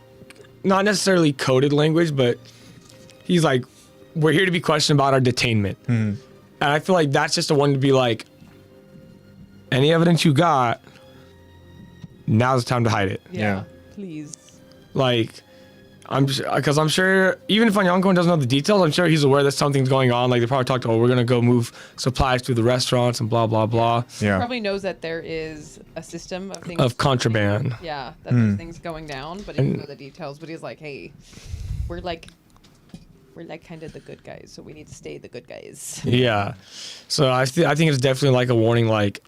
not necessarily coded language, but he's like, we're here to be questioned about our detainment. And I feel like that's just a one to be like, any evidence you got, now's the time to hide it. Yeah. Please. Like, because I'm sure, even if Onion Capone doesn't know the details, I'm sure he's aware that something's going on. Like, they probably talked, we're going to go move supplies to the restaurants and blah, blah, blah. Yeah. He probably knows that there is a system of things. Of contraband. Yeah, that there's things going down, but he doesn't know the details. But he's like, hey, we're like kind of the good guys, so we need to stay the good guys. Yeah. So I think it's definitely like a warning, like,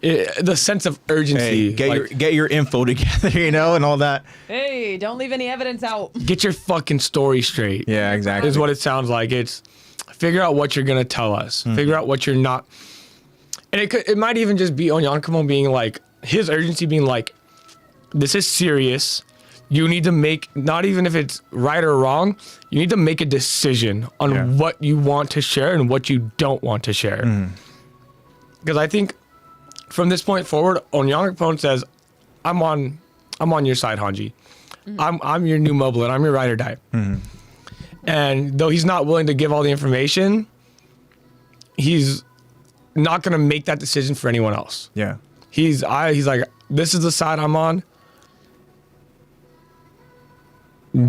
the sense of urgency. Hey, get your info together, you know, and all that. Hey, don't leave any evidence out. Get your fucking story straight. Yeah, exactly. Is what it sounds like. It's figure out what you're gonna tell us. Figure out what you're not. And it might even just be Onion Capone being like, his urgency being like, this is serious. You need to make, not even if it's right or wrong, you need to make a decision on what you want to share and what you don't want to share. Because I think from this point forward, Onion Capone says, I'm on your side, Hanji. I'm your new mobile and I'm your ride or die. And though he's not willing to give all the information, he's not gonna make that decision for anyone else. Yeah. He's like, this is the side I'm on.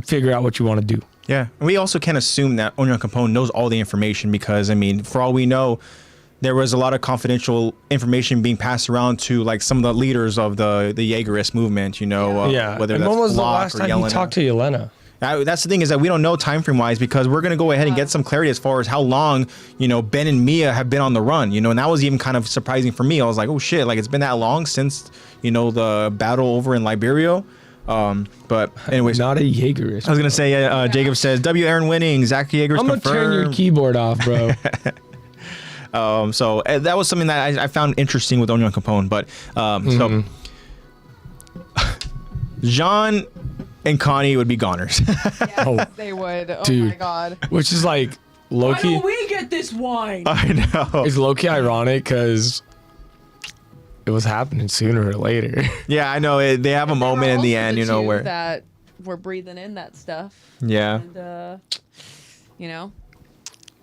Figure out what you want to do. Yeah. And we also can't assume that Onion Capone knows all the information because, I mean, for all we know, there was a lot of confidential information being passed around to like some of the leaders of the Jaegerist movement, you know, whether that's when was Flock the last time he talked to Yelena? That's the thing, is that we don't know time frame wise, because we're gonna go ahead and get some clarity as far as how long, you know, Ben and Mia have been on the run, you know, and that was even kind of surprising for me. I was like, oh shit, like it's been that long since, you know, the battle over in Liberia. But anyways, not a Jaegerist. I was gonna say, Jacob says W. Aaron winning, Zach Jaeger's I'm gonna turn your keyboard off, bro. So that was something that I found interesting with Onion Capone. But so Jean and Connie would be goners. Yes, they would. Oh dude. my god. Which is like low-key. Why don't we get this wine? I know. It's low-key ironic because it was happening sooner or later. Yeah, I know. They have a moment in the end, you know, where that we're breathing in that stuff. yeah, And you know.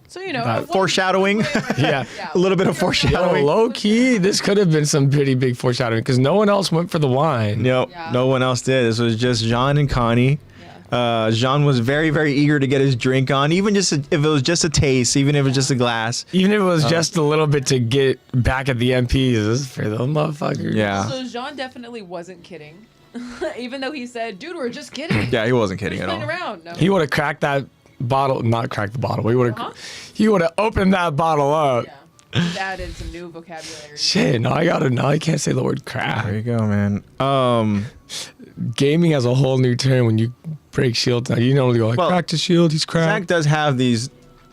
So you know, That foreshadowing. Yeah. A little bit of Yo, foreshadowing. low-key, this could have been some pretty big foreshadowing because no one else went for the wine. No, Yeah. no one else did. This was just Jean and Connie. Jean was very, very eager to get his drink on, even just if it was just a taste, even if it was just a glass. Even if it was just a little bit to get back at the MPs, this is for those motherfuckers. Yeah. So Jean definitely wasn't kidding, even though he said, "Dude, we're just kidding." Yeah, he wasn't kidding Just at playing all. around. No. He would have cracked that bottle, not cracked the bottle. We would have. Uh-huh. He would have opened that bottle up. Yeah. He's added some new vocabulary. Shit, now I can't say the word There crack. you go, man. Gaming has a whole new term when you break shields. Now you normally go like, Well, cracked his shield, he's Zach cracked. does have these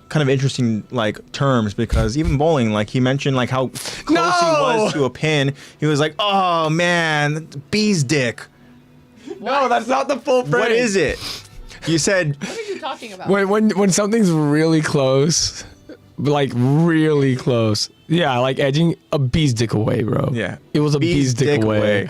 kind of interesting like terms, because even bowling, like he mentioned like how close he was to a pin. He was like, "Oh man, bee's dick." No, that's not the full phrase. What is it? You said What are you talking about? When something's really close, like really close. Yeah, like edging a bee's dick away, bro. Yeah. It was a bee's dick away.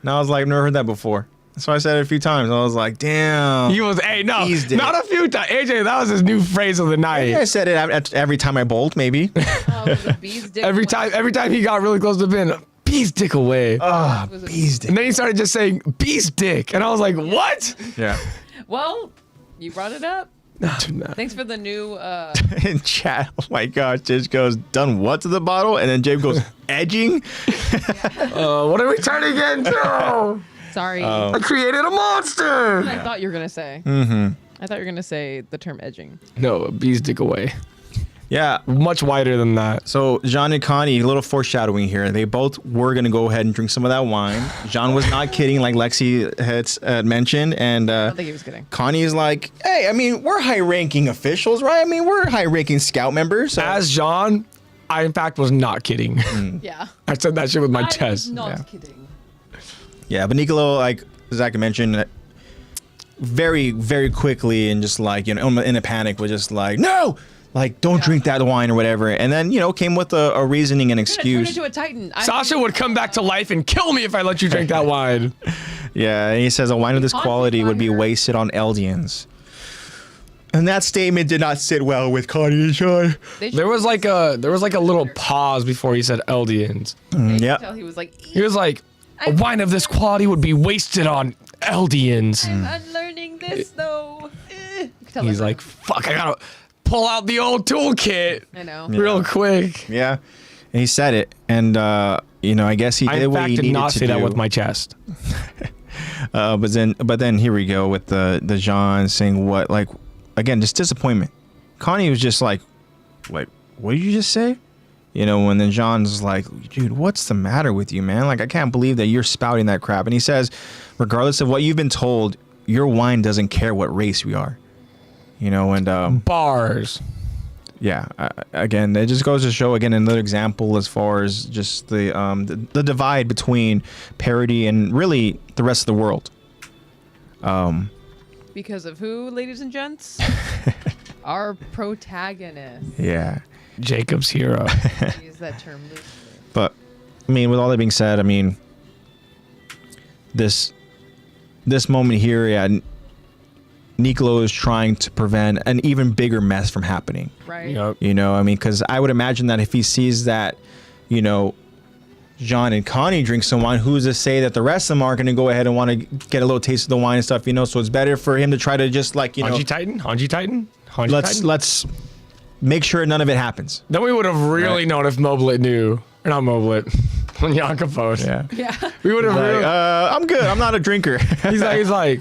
And I was like, I've never heard that before. That's why I said it a few times. I was like, damn. He was, hey, no, Bee's dick. not a few times. AJ, that was his new phrase of the night. I said it every time I bowled, maybe. Oh, it was a bee's dick Every away. time he got really close to the pin, bee's dick away. Ah, It was a bee's dick. And then he started just saying bee's dick, and I was like, what? Yeah. Well, you brought it up. Nah. Thanks for the new. In chat, oh my gosh, just goes, done what to the bottle? And then Jabe goes, edging? What are we turning into? Sorry. I created a monster. I thought you were gonna say. Mm-hmm. I thought you were gonna say the term edging. No, a bee's dick away. Yeah. Much wider than that. So Jean and Connie, a little foreshadowing here. They both were going to go ahead and drink some of that wine. Jean was not kidding, like Lexy had mentioned. And I don't think he was kidding. Connie's like, hey, I mean, we're high-ranking officials, right? I mean, we're high-ranking scout members. So. As John, I in fact was not kidding. Yeah. I said that shit with my I was chest. not Yeah. kidding. Yeah, but Nicolo, like Zach mentioned, very, very quickly and just like, you know, in a panic was just like, no, like, don't drink that wine or whatever. And then, you know, came with a reasoning and You're gonna excuse. turn into a Titan. Sasha would come back to life and kill me if I let you drink that wine. Yeah, and he says a wine of this quality would be wasted on Eldians. And that statement did not sit well with Connie and Sean. There was like a little pause before he said Eldians. Yeah. Until he was like, He was like, a wine of this quality would be wasted on Eldians. I'm unlearning this though. He's like, fuck, I gotta pull out the old toolkit I know. real quick. Yeah. And he said it. And, you know, I guess he I did in what fact he did needed not to say do. that with my chest. But then here we go with the Jean saying what, like, again, just disappointment. Connie was just like, what did you just say? You know, and then Jean's like, dude, what's the matter with you, man? Like, I can't believe that you're spouting that crap. And he says, regardless of what you've been told, your wine doesn't care what race we are. You know, and Bars. yeah, again, it just goes to show, again, another example as far as just the divide between parody and really the rest of the world. Because of who, ladies and gents? Our protagonist. Yeah. Jacob's hero. I use that term loosely. But I mean, with all that being said, I mean, this moment here, yeah, Nicolo is trying to prevent an even bigger mess from happening. Right? Yep. You know, I mean, because I would imagine that if he sees that, you know, Jean and Connie drink some wine, who's to say that the rest of them aren't going to go ahead and want to get a little taste of the wine and stuff, you know? So it's better for him to try to just like, you know, Hanji Titan. let's make sure none of it happens. Then we would have really known if Moblet knew. Or not Moblet. When Yanka posted. Yeah. Yeah. We would have Like, really. I'm good. I'm not a drinker. He's like,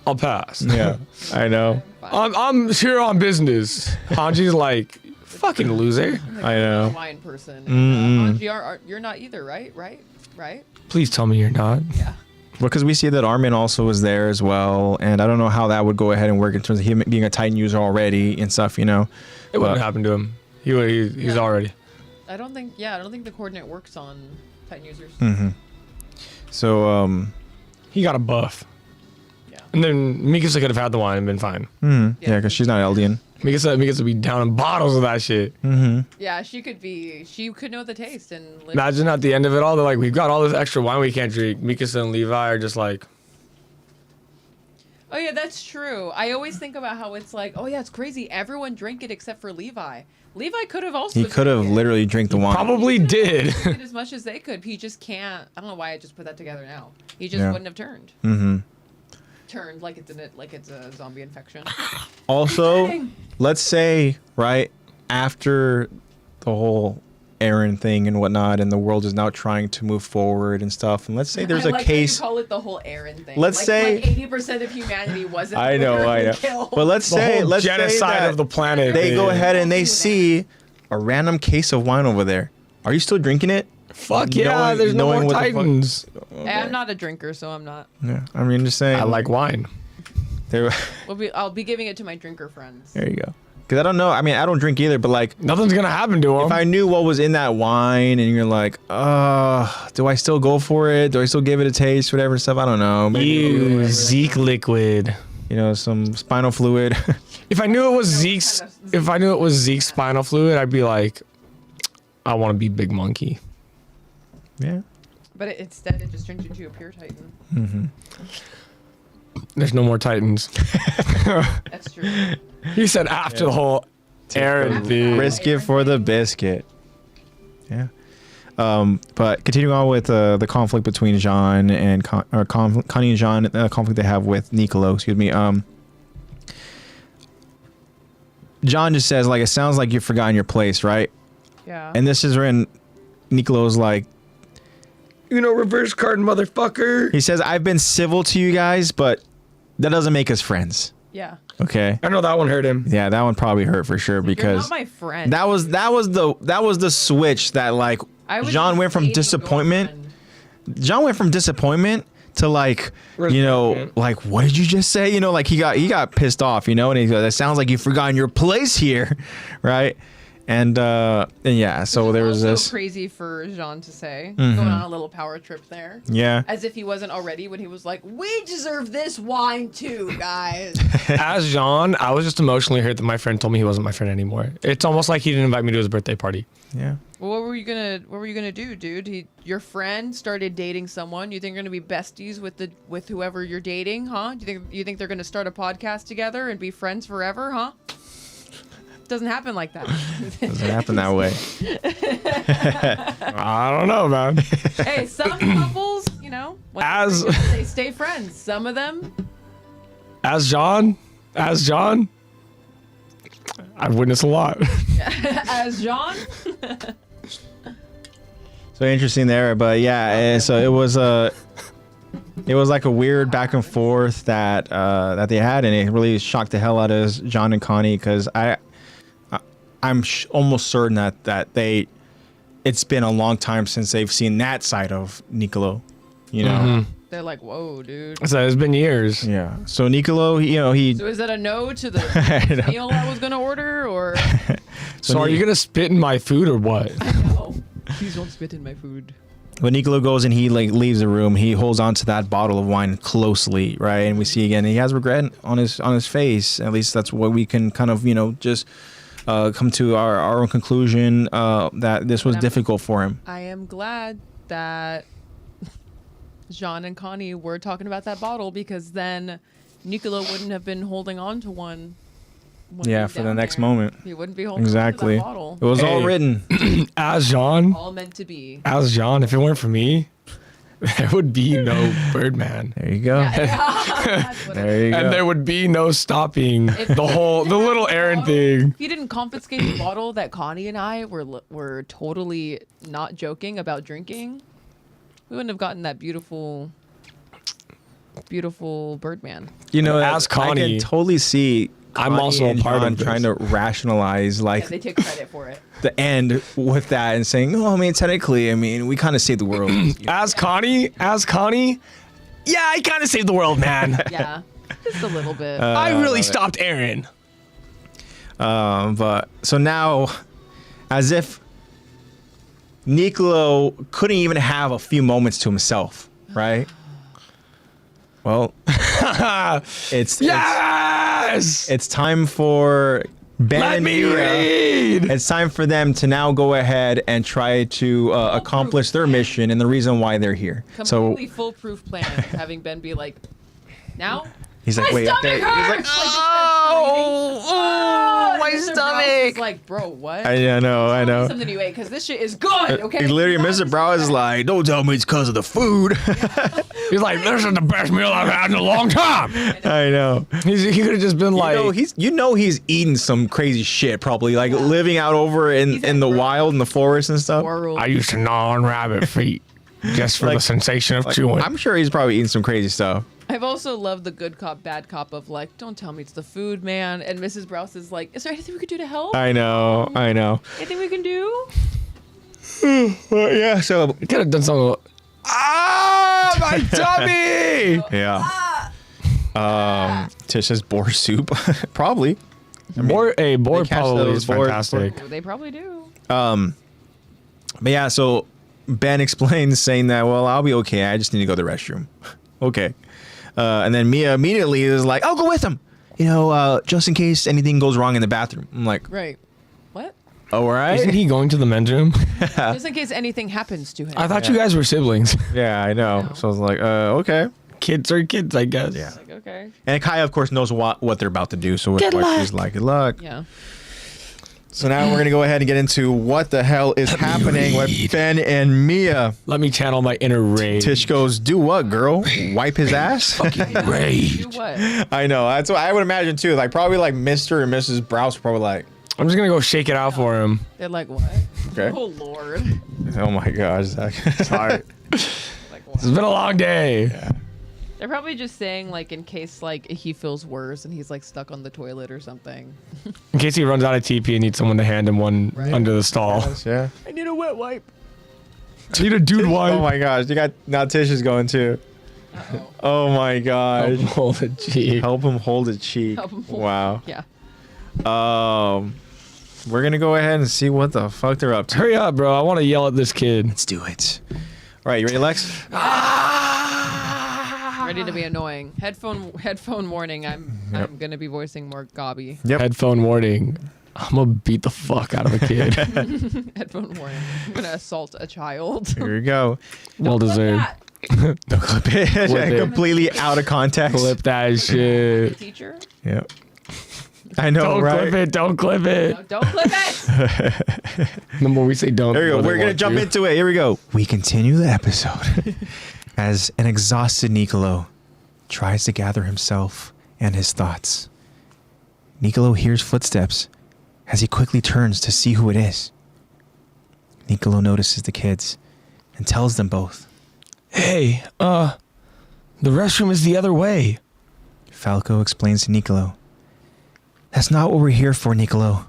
I'll pass. Yeah, I know. I'm here on business. Hanji's like, fucking loser. I know. A wine person. Hanji, you're not either, right? Right? Please tell me you're not. Yeah. Because we see that Armin also was there as well, and I don't know how that would go ahead and work in terms of him being a Titan user already and stuff, you know. It wouldn't happen to him. He's already. I don't think the coordinate works on Titan users. So he got a buff. Yeah. And then Mikasa could have had the wine and been fine. yeah, because she's not Eldian. Mikasa would be down in bottles of that shit. Yeah, she could know the taste and live. Imagine at the end of it all, they're like, we've got all this extra wine we can't drink. Mikasa and Levi are just like, Oh yeah, that's true. I always think about how it's like, oh yeah, it's crazy. Everyone drank it except for Levi. Levi could have also. He could have literally drank the wine. probably did. drank it as much as they could. He just can't. I don't know why I just put that together now. He just wouldn't have turned. Turned like it's a zombie infection. Also, let's say right after the whole Eren thing and whatnot, and the world is now trying to move forward and stuff. And let's say there's a case. How you call it the whole Eren thing. Let's say 80% of humanity wasn't. I know. Killed. But let's say genocide that of the planet. they go ahead and they see a random case of wine over there. Are you still drinking it? Fuck yeah, there's no more what the fuck- Titans. Hey, I'm not a drinker, so I'm not. Yeah, I mean, just saying. I like wine. There, I'll be giving it to my drinker friends. there you go. Because I don't know. I mean, I don't drink either, but like, Nothing's gonna happen to him. if I knew what was in that wine and you're like, do I still go for it? Do I still give it a taste? Whatever stuff. I don't know. Maybe, You Zeke liquid. you know, some spinal fluid. If I knew it was Zeke's spinal fluid, I'd be like, I want to be Big Monkey. Yeah. But instead, it just turns you into a pure Titan. There's no more Titans. That's true. He said after the whole Eren thing. Risk it for the biscuit. Yeah. But continuing on with the conflict between Jean and Connie and Jean, the conflict they have with Niccolo, excuse me. John just says, like, it sounds like you've forgotten your place, right? Yeah. And this is when Niccolo's like, reverse card motherfucker. he says, I've been civil to you guys, but that doesn't make us friends. Yeah. Okay. I know that one hurt him. Yeah, that one probably hurt for sure You're because not my friend. that was the switch that like John went from disappointment. John went from disappointment to like, like, what did you just say? You know, like he got pissed off, and he goes, it sounds like you've forgotten your place here, right? And yeah, so there was this crazy for Jean to say, going on a little power trip there. Yeah. As if he wasn't already when he was like, we deserve this wine too, guys. As Jean, I was just emotionally hurt that my friend told me he wasn't my friend anymore. It's almost like he didn't invite me to his birthday party. Yeah. Well, what were you gonna do, dude? Your friend started dating someone. You think you're gonna be besties with whoever you're dating, huh? Do you think they're gonna start a podcast together and be friends forever, huh? Doesn't happen like that. Doesn't happen that way. I don't know, man. Hey, some couples, As- they stay friends. Some of them. As John, I've witnessed a lot. As John. So interesting there, but yeah, so it was like a weird back and forth that they had, and it really shocked the hell out of John and Connie because I'm almost certain that it's been a long time since they've seen that side of Niccolo, They're like, whoa, dude. So it's been years. Yeah. So Niccolo, So is that a no to the meal I was gonna order, or? So are you gonna spit in my food or what? No. Please don't spit in my food. When Niccolo goes and he like leaves the room, he holds on to that bottle of wine closely, right? And we see again he has regret on his face. At least that's what we can kind of just come to our own conclusion that this was difficult for him. I am glad that Jean and Connie were talking about that bottle, because then Niccolo wouldn't have been holding on to one. Yeah, for the next moment. He wouldn't be holding on to that bottle. It was all written. As Jean. All meant to be. As Jean, if it weren't for me, there would be no Birdman. There you go. There you go. And there would be no stopping the little Eren thing. If he didn't confiscate the bottle that Connie and I were totally not joking about drinking, we wouldn't have gotten that beautiful beautiful Birdman. You know, As I Connie, can totally see. I'm Connie also a and part John of this. trying to rationalize like Yeah, they take credit for it. the end with that and saying, "Oh, I mean, technically, I mean, we kind of saved the world." as Connie, yeah, I kind of saved the world, man. Yeah, just a little bit. I really stopped Aaron. But so now, as if Nicolo couldn't even have a few moments to himself, right? Well, Yes! it's time for Ben Let and me Mia. read! It's time for them to now go ahead and try to accomplish their mission and the reason why they're here. Completely foolproof plan. Having Ben be like, now. He's like, My wait, stomach okay. hurts! He's like, Like, just starts screaming. my And Mr. Browse stomach. is like, bro, what? I know. Tell me something you ate, because this shit is good, okay? Literally, Not Mr. Brown is like, don't tell me it's because of the food. He's like, this is the best meal I've had in a long time. I know. He could have just been like, He's eating some crazy shit, probably like living out over in the like, wild, in the forest and stuff. World. I used to gnaw on rabbit feet just for the sensation of chewing. I'm sure he's probably eating some crazy stuff. I've also loved the good cop, bad cop of like, don't tell me it's the food, man. And Mrs. Browse is like, is there anything we could do to help? I know. Anything we can do? Well, yeah, so He could have done something. Ah, my tummy! yeah. Tish says boar soup. Probably. Boar catch probably those is boars. fantastic. They probably do. But yeah, so Ben explains saying that, well, I'll be okay. I just need to go to the restroom. Okay. And then Mia immediately is like, I'll go with him. You know, just in case anything goes wrong in the bathroom. I'm like, Right. What? all right. Isn't he going to the men's room? Just in case anything happens to him. I thought you guys were siblings. Yeah, I know. No. So I was like, okay. Kids are kids, I guess. Yeah. Like, okay. And Kaya, of course, knows what they're about to do. So Good luck. she's like, good luck. Yeah. So now we're going to go ahead and get into what the hell is happening with Ben and Mia. Let me channel my inner rage. Tish goes, do what, girl? Wipe his ass? Rage. Do what? I know. That's what I would imagine, too. Like, probably like Mr. and Mrs. Browse were probably like, I'm just gonna go shake it out for him. They're like, what? Okay. Oh, Lord. oh my gosh, Zach. Sorry. Like, It's what? been a long day. They're probably just saying, like, in case, like, he feels worse and he's, like, stuck on the toilet or something. In case he runs out of TP and needs someone to hand him one under the stall. Yeah. I need a wet wipe. I need a dude wipe. Oh my gosh, now Tish is going too. Uh-oh. Oh my gosh. Hold it, cheek. Help him hold a cheek. Help him hold- Wow. Yeah. We're gonna go ahead and see what the fuck they're up to. Hurry up, bro. I want to yell at this kid. Let's do it. All right, you ready, Lex? Ready to be annoying. Headphone warning. I'm going to be voicing more gobby. Yep. Headphone warning. I'm gonna beat the fuck out of a kid. Headphone warning. I'm going to assault a child. Here we go. Well deserved. No clip it. Flip it. Completely out of context. Clip that shit. Teacher? Yep. I know, Don't right? clip it. Don't clip it. No, don't clip it. The more we say don't, There we the go. more they We're gonna want jump to. into it. Here we go. We continue the episode as an exhausted Nicolo tries to gather himself and his thoughts. Nicolo hears footsteps as he quickly turns to see who it is. Nicolo notices the kids and tells them both. Hey, the restroom is the other way. Falco explains to Nicolo. That's not what we're here for, Nicolo.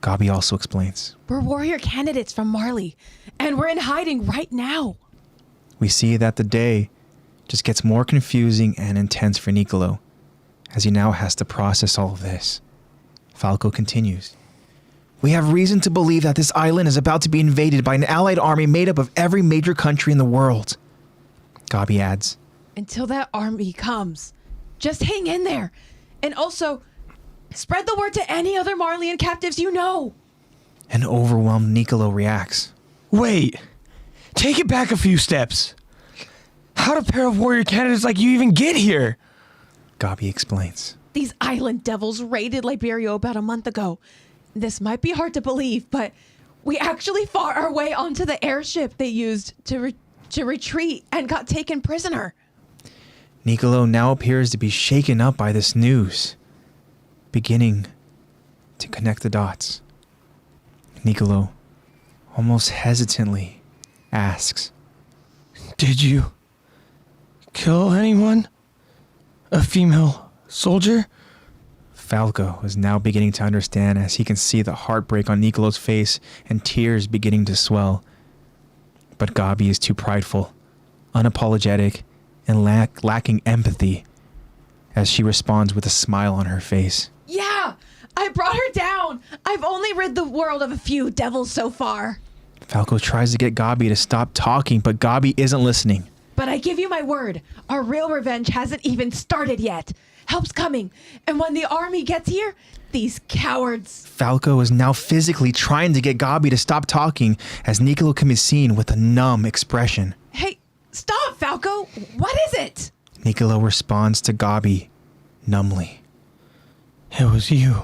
Gabi also explains. We're warrior candidates from Marley, and we're in hiding right now. We see that the day just gets more confusing and intense for Nicolo as he now has to process all of this. Falco continues. We have reason to believe that this island is about to be invaded by an allied army made up of every major country in the world. Gabi adds. Until that army comes, just hang in there. And also, spread the word to any other Marleyan captives you know. An overwhelmed Nicolo reacts. Wait, take it back a few steps. How'd a pair of warrior candidates like you even get here? Gabi explains. These island devils raided Liberia about a month ago. This might be hard to believe, but we actually fought our way onto the airship they used to retreat and got taken prisoner. Nicolo now appears to be shaken up by this news, beginning to connect the dots. Nicolo, almost hesitantly, asks, Did you kill anyone? A female soldier? Falco is now beginning to understand as he can see the heartbreak on Nicolo's face and tears beginning to swell. But Gabi is too prideful, unapologetic, and lacking empathy as she responds with a smile on her face. Yeah, I brought her down. I've only rid the world of a few devils so far. Falco tries to get Gabi to stop talking, but Gabi isn't listening. But I give you my word, our real revenge hasn't even started yet. Help's coming, and when the army gets here, these cowards... Falco is now physically trying to get Gabi to stop talking as Nicolo can be seen with a numb expression. Hey, stop, Falco! What is it? Nicolo responds to Gabi numbly. It was you.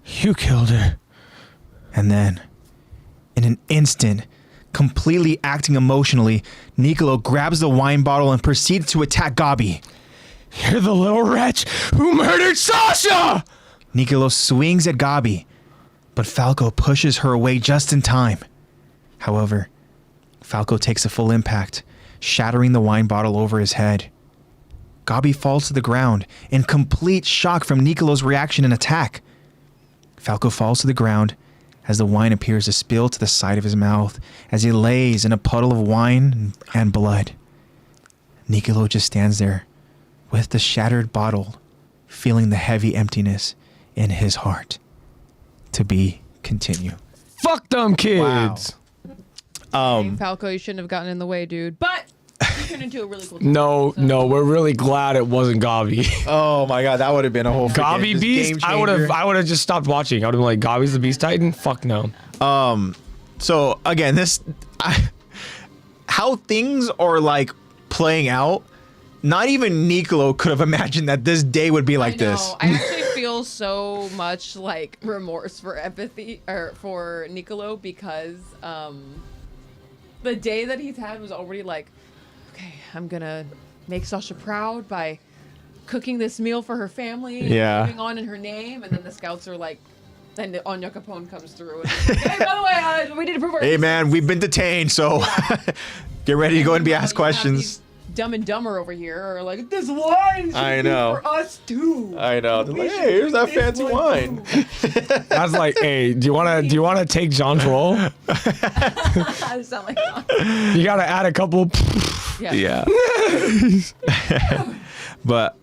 You killed her. And then, in an instant, completely acting emotionally, Nicolo grabs the wine bottle and proceeds to attack Gabi. You're the little wretch who murdered Sasha! Nicolo swings at Gabi, but Falco pushes her away just in time. However, Falco takes a full impact, shattering the wine bottle over his head. Gabi falls to the ground in complete shock from Nicolo's reaction and attack. Falco falls to the ground as the wine appears to spill to the side of his mouth as he lays in a puddle of wine and blood. Nicolo just stands there with the shattered bottle, feeling the heavy emptiness in his heart. To be continued. Fuck them kids. Dang, Falco, you shouldn't have gotten in the way, dude. But you turned into a really cool. No, we're really glad it wasn't Gabi. Oh my god, that would have been a whole Gabi Beast. I would have just stopped watching. I would have been like, Gabi's the Beast Titan? Fuck no. So again, how things are like playing out. Not even Nicolo could have imagined that this day would be like this. I actually feel so much like remorse for empathy or for Nicolo because the day that he's had was already like, okay, I'm gonna make Sasha proud by cooking this meal for her family, putting on in her name, and then the scouts are like, and Anya Capone comes through. And like, hey, by the way, we need to prove our Hey man, we've been detained, so get ready to go and be asked questions. Dumb and Dumber over here are like, this wine should be for us too. I know. They're like, hey, here's that fancy wine. I was like, hey, do you wanna take John's role? I sound like John. You gotta add a couple. Yeah. But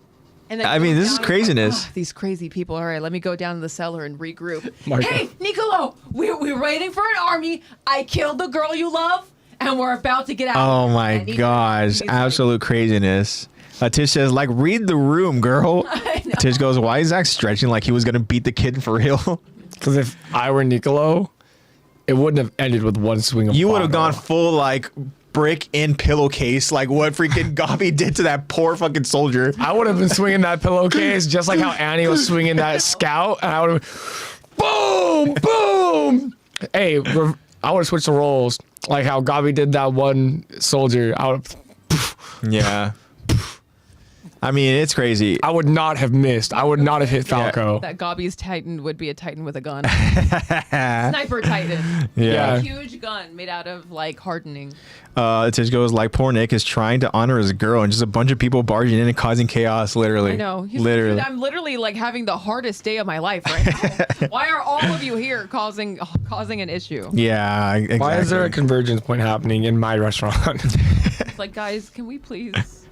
And then I mean, this is craziness. Oh, these crazy people. All right, let me go down to the cellar and regroup. Marco. Hey, Nicolo, we're waiting for an army. I killed the girl you love, and we're about to get out. Oh my And gosh, he's absolute craziness. Tish says, like, read the room, girl. I know. Tish goes, why is Zach stretching like he was going to beat the kid for real? Because if I were Nicolo, it wouldn't have ended with one swing of You would have bottle. gone full, like, brick in pillowcase, like what freaking Gabi did to that poor fucking soldier. I would have been swinging that pillowcase just like how Annie was swinging that scout, and I would have boom, boom. Hey, I would have switched the roles, like how Gabi did that one soldier. I would Yeah. I mean, it's crazy. I would not have missed. I would not have hit Falco. That Gabi's Titan would be a Titan with a gun. Sniper Titan. Yeah. A huge gun made out of like hardening. Tish goes, like, poor Nick is trying to honor his girl and just a bunch of people barging in and causing chaos, literally. I know. He's literally. Like, I'm literally like having the hardest day of my life right now. Why are all of you here causing an issue? Yeah, exactly. Why is there a convergence point happening in my restaurant? It's like, guys, can we please?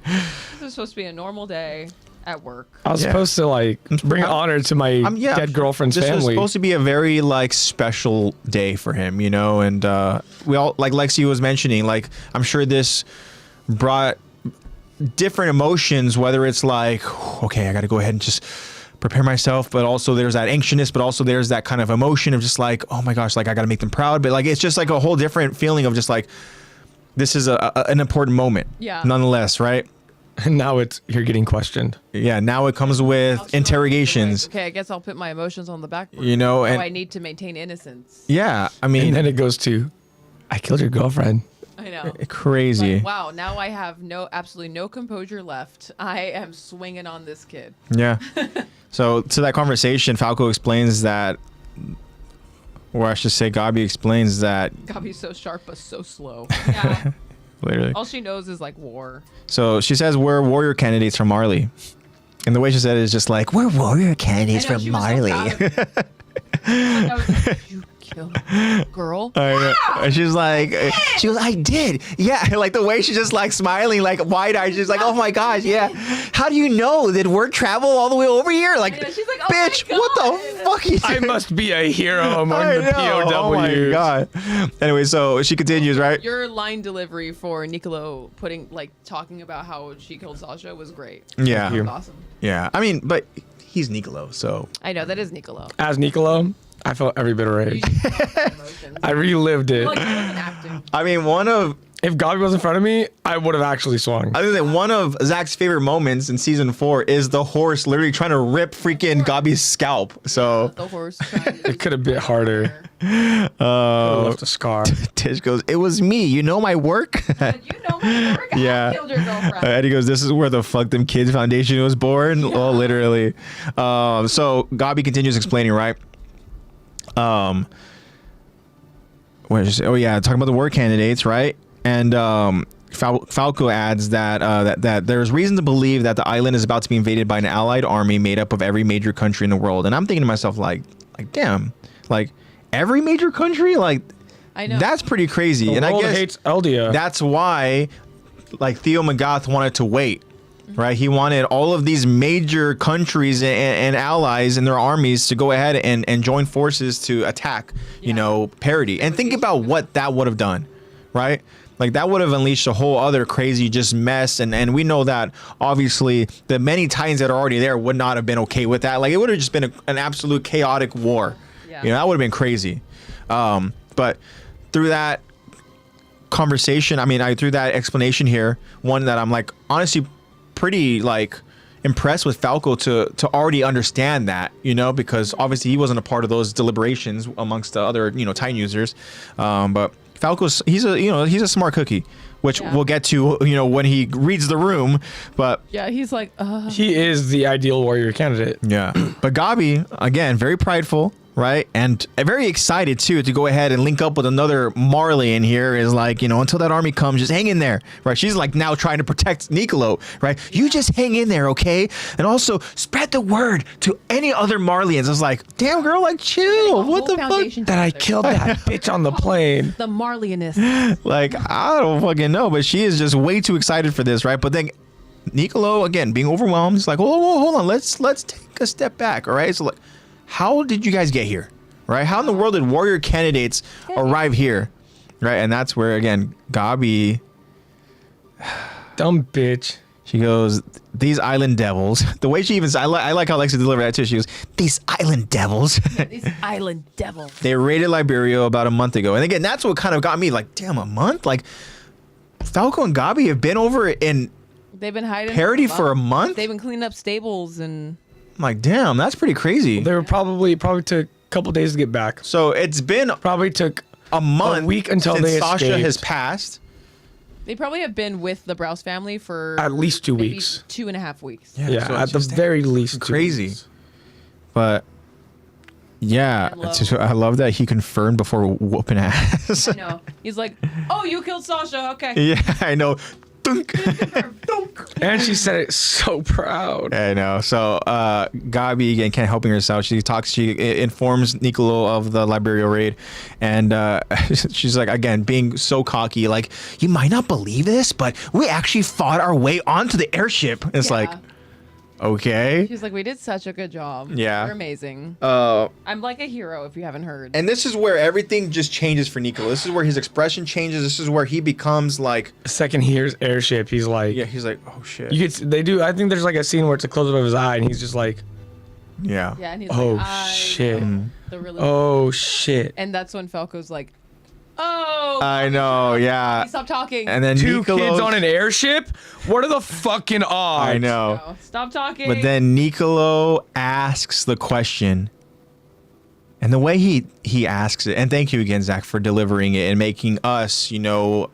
This is supposed to be a normal day at work. I was supposed to like bring honor to my dead girlfriend's this family. was supposed to be a very like special day for him, you know, and we all, like Lexy was mentioning, like, I'm sure this brought different emotions, whether it's like, okay, I got to go ahead and just prepare myself, but also there's that anxiousness, but also there's that kind of emotion of just like, oh my gosh, like I got to make them proud, but like it's just like a whole different feeling of just like, this is an important moment, nonetheless, right? And now you're getting questioned. Yeah, now it comes with interrogations. Okay, I guess I'll put my emotions on the back burner. You know, and I need to maintain innocence. yeah, I mean, And then it goes to, I killed your girlfriend. I know. crazy. Like, wow, now I have absolutely no composure left. I am swinging on this kid. Yeah. So to that conversation, Falco explains that, or I should say Gabi explains that, Gabi's so sharp but so slow. Yeah. Literally. All she knows is like war. So she says we're warrior candidates from Marley. And the way she said it is just like, we're warrior candidates I know, from she was so Marley. proud of it. Like, I was like, you killed a girl. I know. And she's like, she goes, I did. Yeah. Like the way she's just like smiling, like wide eyed. She's like, oh my gosh. Yeah. How do you know? Did word travel all the way over here? Like, She's like, oh my bitch, what the fuck are you I doing? must be a hero among I the know. POWs. Oh my god. Anyway, so she continues, right? Your line delivery for Niccolo talking about how she killed Sasha was great. Yeah. That was awesome. Yeah. I mean, but he's Niccolo, so. I know, that is Niccolo. As Niccolo, I felt every bit of rage. I relived it. Like, he wasn't acting. I mean, If Gabi was in front of me, I would have actually swung. I think that one of Zach's favorite moments in season 4 is the horse literally trying to rip freaking Gabi's scalp. So The horse trying to It could have been harder. Left a scar. Tish goes, it was me. You know my work? you know my work. Yeah. I killed your girlfriend. Eddie goes, this is where the Fuck Them Kids Foundation was born. Oh, literally. So Gabi continues explaining, right? Where is it? Oh yeah, talking about the war candidates, right? And Falco adds that there's reason to believe that the island is about to be invaded by an allied army made up of every major country in the world. And I'm thinking to myself, like damn, like every major country, like I know. that's pretty crazy. The And I world guess hates Eldia. that's why, like Theo Magath wanted to wait. Right, he wanted all of these major countries and allies and their armies to go ahead and join forces to attack, you know, Parody. And think about what that would have done, right? Like that would have unleashed a whole other crazy just mess. And we know that obviously the many Titans that are already there would not have been okay with that. Like it would have just been an absolute chaotic war. Yeah. You know, that would have been crazy. But through that conversation, I mean, through that explanation here, one that I'm like honestly pretty like impressed with Falco to already understand that, you know, because obviously he wasn't a part of those deliberations amongst the other, you know, Titan users. But Falco's he's a smart cookie, which we'll get to, you know, when he reads the room. But Yeah, he's like, He is the ideal warrior candidate. yeah, but Gabi again very prideful, right, and very excited too to go ahead and link up with another Marley in here. Is like, you know, until that army comes, just hang in there, right? She's like now trying to protect Niccolo, right? You just hang in there, okay? And also spread the word to any other Marleyans. It's like, damn girl, like chill. What the fuck? That I killed that bitch on the plane. the Marleyanist. Like, I don't fucking know, but she is just way too excited for this, right? But then Niccolo again being overwhelmed. It's like, hold on, let's take a step back, all right? So like, how did you guys get here, right? How in the world did warrior candidates arrive here, right? And that's where again Gabi, Dumb bitch. she goes, these island devils. The way she even I like how Lexy delivered that too. She goes, these island devils. These island devils. They raided Liberia about a month ago, and again that's what kind of got me like, damn, a month? Like Falco and Gabi have been over in They've been hiding Parody for a month. They've been cleaning up stables and I'm like, damn, that's pretty crazy. They were probably took a couple days to get back. So it's been Probably took a month, a week until since they Sasha escaped. has passed. they probably have been with the Browse family for At least 2 maybe weeks. 2.5 weeks. Yeah, so at it's the just very least. 2 crazy. weeks. But yeah, I love that he confirmed before whooping ass. I know. He's like, oh, you killed Sasha. Okay. Yeah, I know. Dunk. And she said it so proud. I know. So Gabi again can't helping herself. She informs Niccolo of the Liberia raid, and she's like again being so cocky, like, you might not believe this, but we actually fought our way onto the airship. It's like, okay. She's like, we did such a good job. Yeah. You're amazing. I'm like a hero if you haven't heard. And this is where everything just changes for Niccolo. This is where his expression changes. This is where he becomes like, The second he hears airship, he's like, yeah, he's like, oh shit. you could. They do. I think there's like a scene where it's a close up of his eye, and he's just like, Yeah. Yeah, and he's oh like, I shit, know the really oh shit. And that's when Falco's like, oh, I know, yeah. stop talking. And then Two Niccolo, kids on an airship? What are the fucking odds? I know. No, stop talking. But then Niccolo asks the question. And the way he asks it, and thank you again, Zach, for delivering it and making us, you know,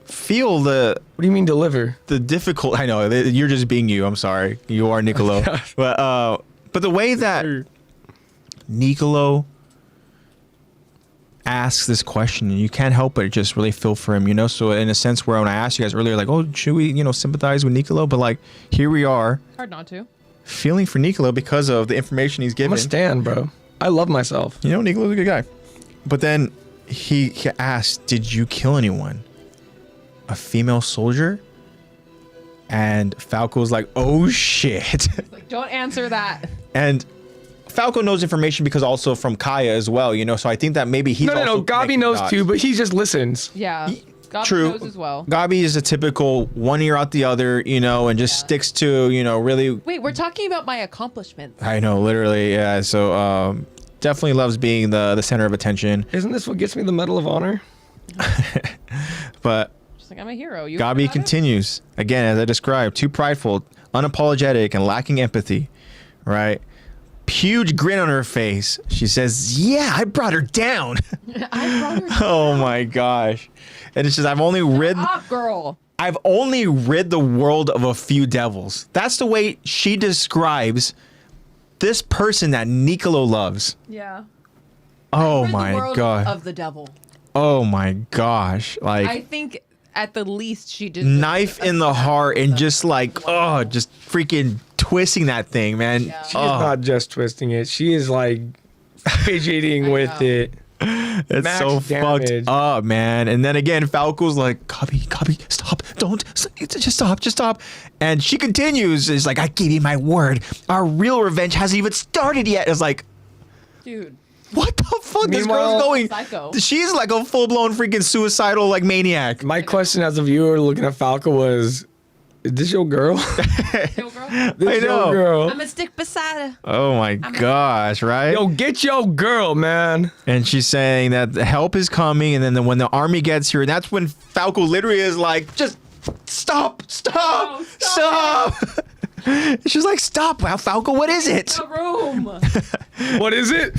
feel the What do you mean deliver? difficult. I know you're just being you. I'm sorry, you are Niccolo. But the way that Niccolo asks this question, and you can't help but just really feel for him, you know. So in a sense, where when I asked you guys earlier, like, oh, should we, you know, sympathize with Nicolo? But like, here we are, Hard not to. feeling for Nicolo because of the information he's given. I'm a stan, bro. I love myself. You know, Nicolo's a good guy. But then he asked, did you kill anyone? A female soldier? And Falco's like, oh shit. Like, don't answer that. And Falco knows information because also from Kaya as well, you know. So I think that maybe he's No. Gabi knows too, but he just listens. Yeah. Gabi True. knows as well. Gabi is a typical one ear out the other, you know, and just sticks to, you know, really. Wait, we're talking about my accomplishments. I know, literally, yeah. So definitely loves being the center of attention. Isn't this what gets me the Medal of Honor? But Just like, I'm a hero. You Gabi got it? continues again, as I described, too prideful, unapologetic, and lacking empathy. Right. Huge grin on her face. She says, yeah, I brought her down. I brought her Oh my gosh. And it's just, I've only rid up, girl. the world of a few devils. That's the way she describes this person that Nicolo loves. Yeah. Oh Rid the my world god. Of the devil. Oh my gosh. I Like, think at the least she did. knife in the heart and just like, oh, just freaking twisting that thing, man. Yeah. She is not just twisting it. She is like fidgeting with know. it. It's max so damage. fucked up, man. And then again, Falco's like, Gabi, stop, just stop. And she continues, is like, I gave you my word. Our real revenge hasn't even started yet. It's like, Dude. what the fuck? This Meanwhile- girl's going. Psycho. She's like a full blown freaking suicidal like maniac. My question as a viewer looking at Falco was, is this your girl? Yo, girl. This I know. your girl. I'm gonna stick beside her. Oh my gosh, right? Yo, get your girl, man. And she's saying that the help is coming, and then when the army gets here, that's when Falco literally is like, just stop. No, stop She's like, stop, Falco, what is it? The room. What is it?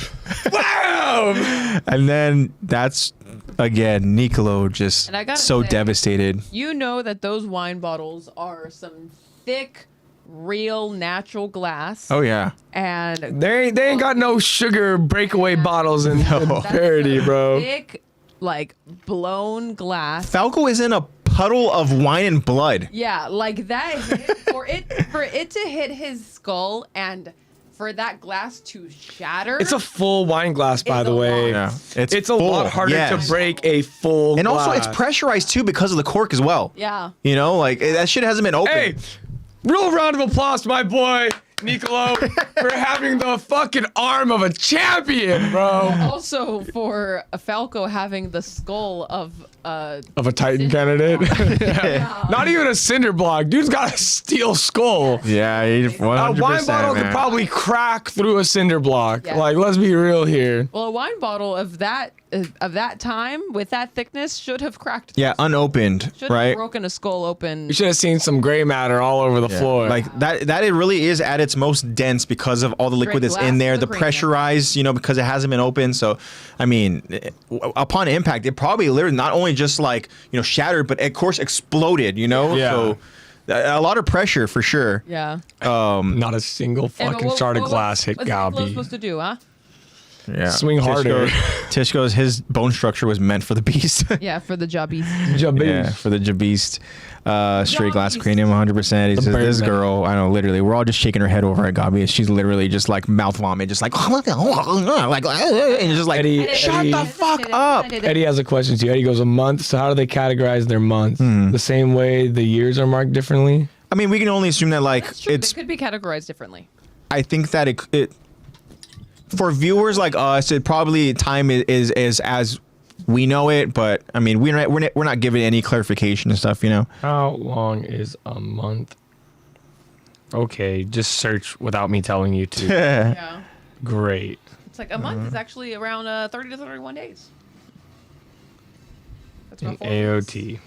Wow. And then that's again Nicolo just And I gotta so say- devastated. You know that those wine bottles are some thick, real, natural glass. Oh yeah. And They ain't got no sugar breakaway bottles in No. parody, bro. thick, like blown glass. Falco is in a puddle of wine and blood. Yeah, like that hit, for it to hit his skull and for that glass to shatter. It's a full wine glass, by It's the a way. lot. Yeah. It's a full, lot harder yes. to break a full And also glass. it's pressurized too because of the cork as well. Yeah. You know, like that shit hasn't been open. Hey, real round of applause to my boy, Nicolo, for having the fucking arm of a champion, bro. Also for Falco having the skull of Of a Titan candidate. Yeah. Not even a cinder block. Dude's got a steel skull. Yeah, 100%. A wine bottle could man. probably crack through a cinder block. Yeah. Like, let's be real here. well, a wine bottle of that time with that thickness should have cracked. Yeah, unopened, Should have right? broken a skull open. You should have seen some gray matter all over the floor. Like that it really is at its most dense because of all the liquid that's glass in there, of the the cranium. pressurized, you know, because it hasn't been open. So, I mean, upon impact, it probably literally not only just like, you know, shattered, but of course exploded, you know? Yeah. So, a lot of pressure for sure. Yeah. not a single And fucking shard of glass hit what's Nicolo Gabi. supposed to do, huh? Yeah. Swing harder. Tish goes, his bone structure was meant for the beast. Yeah, for the jobbies. Jabez. Yeah, for the Jabist. Straight glass Jabist. cranium, 100%. He The says, this Birdman. girl, I know, literally, we're all just shaking her head over at Gabi. She's literally just like mouth vomit, just like, and just like, Eddie- shut Eddie- the fuck up. Eddie has a question to you. Eddie goes, a month. So how do they categorize their months? The same way the years are marked differently? I mean, we can only assume that like That's true. it's. They could be categorized differently. I think that it for viewers like us, it probably time is as we know it. But I mean, we're not giving any clarification and stuff, you know. How long is a month? Okay, just search without me telling you to. Yeah. Great. It's like a month is actually around 30 to 31 days. That's In about 4 weeks. AOT.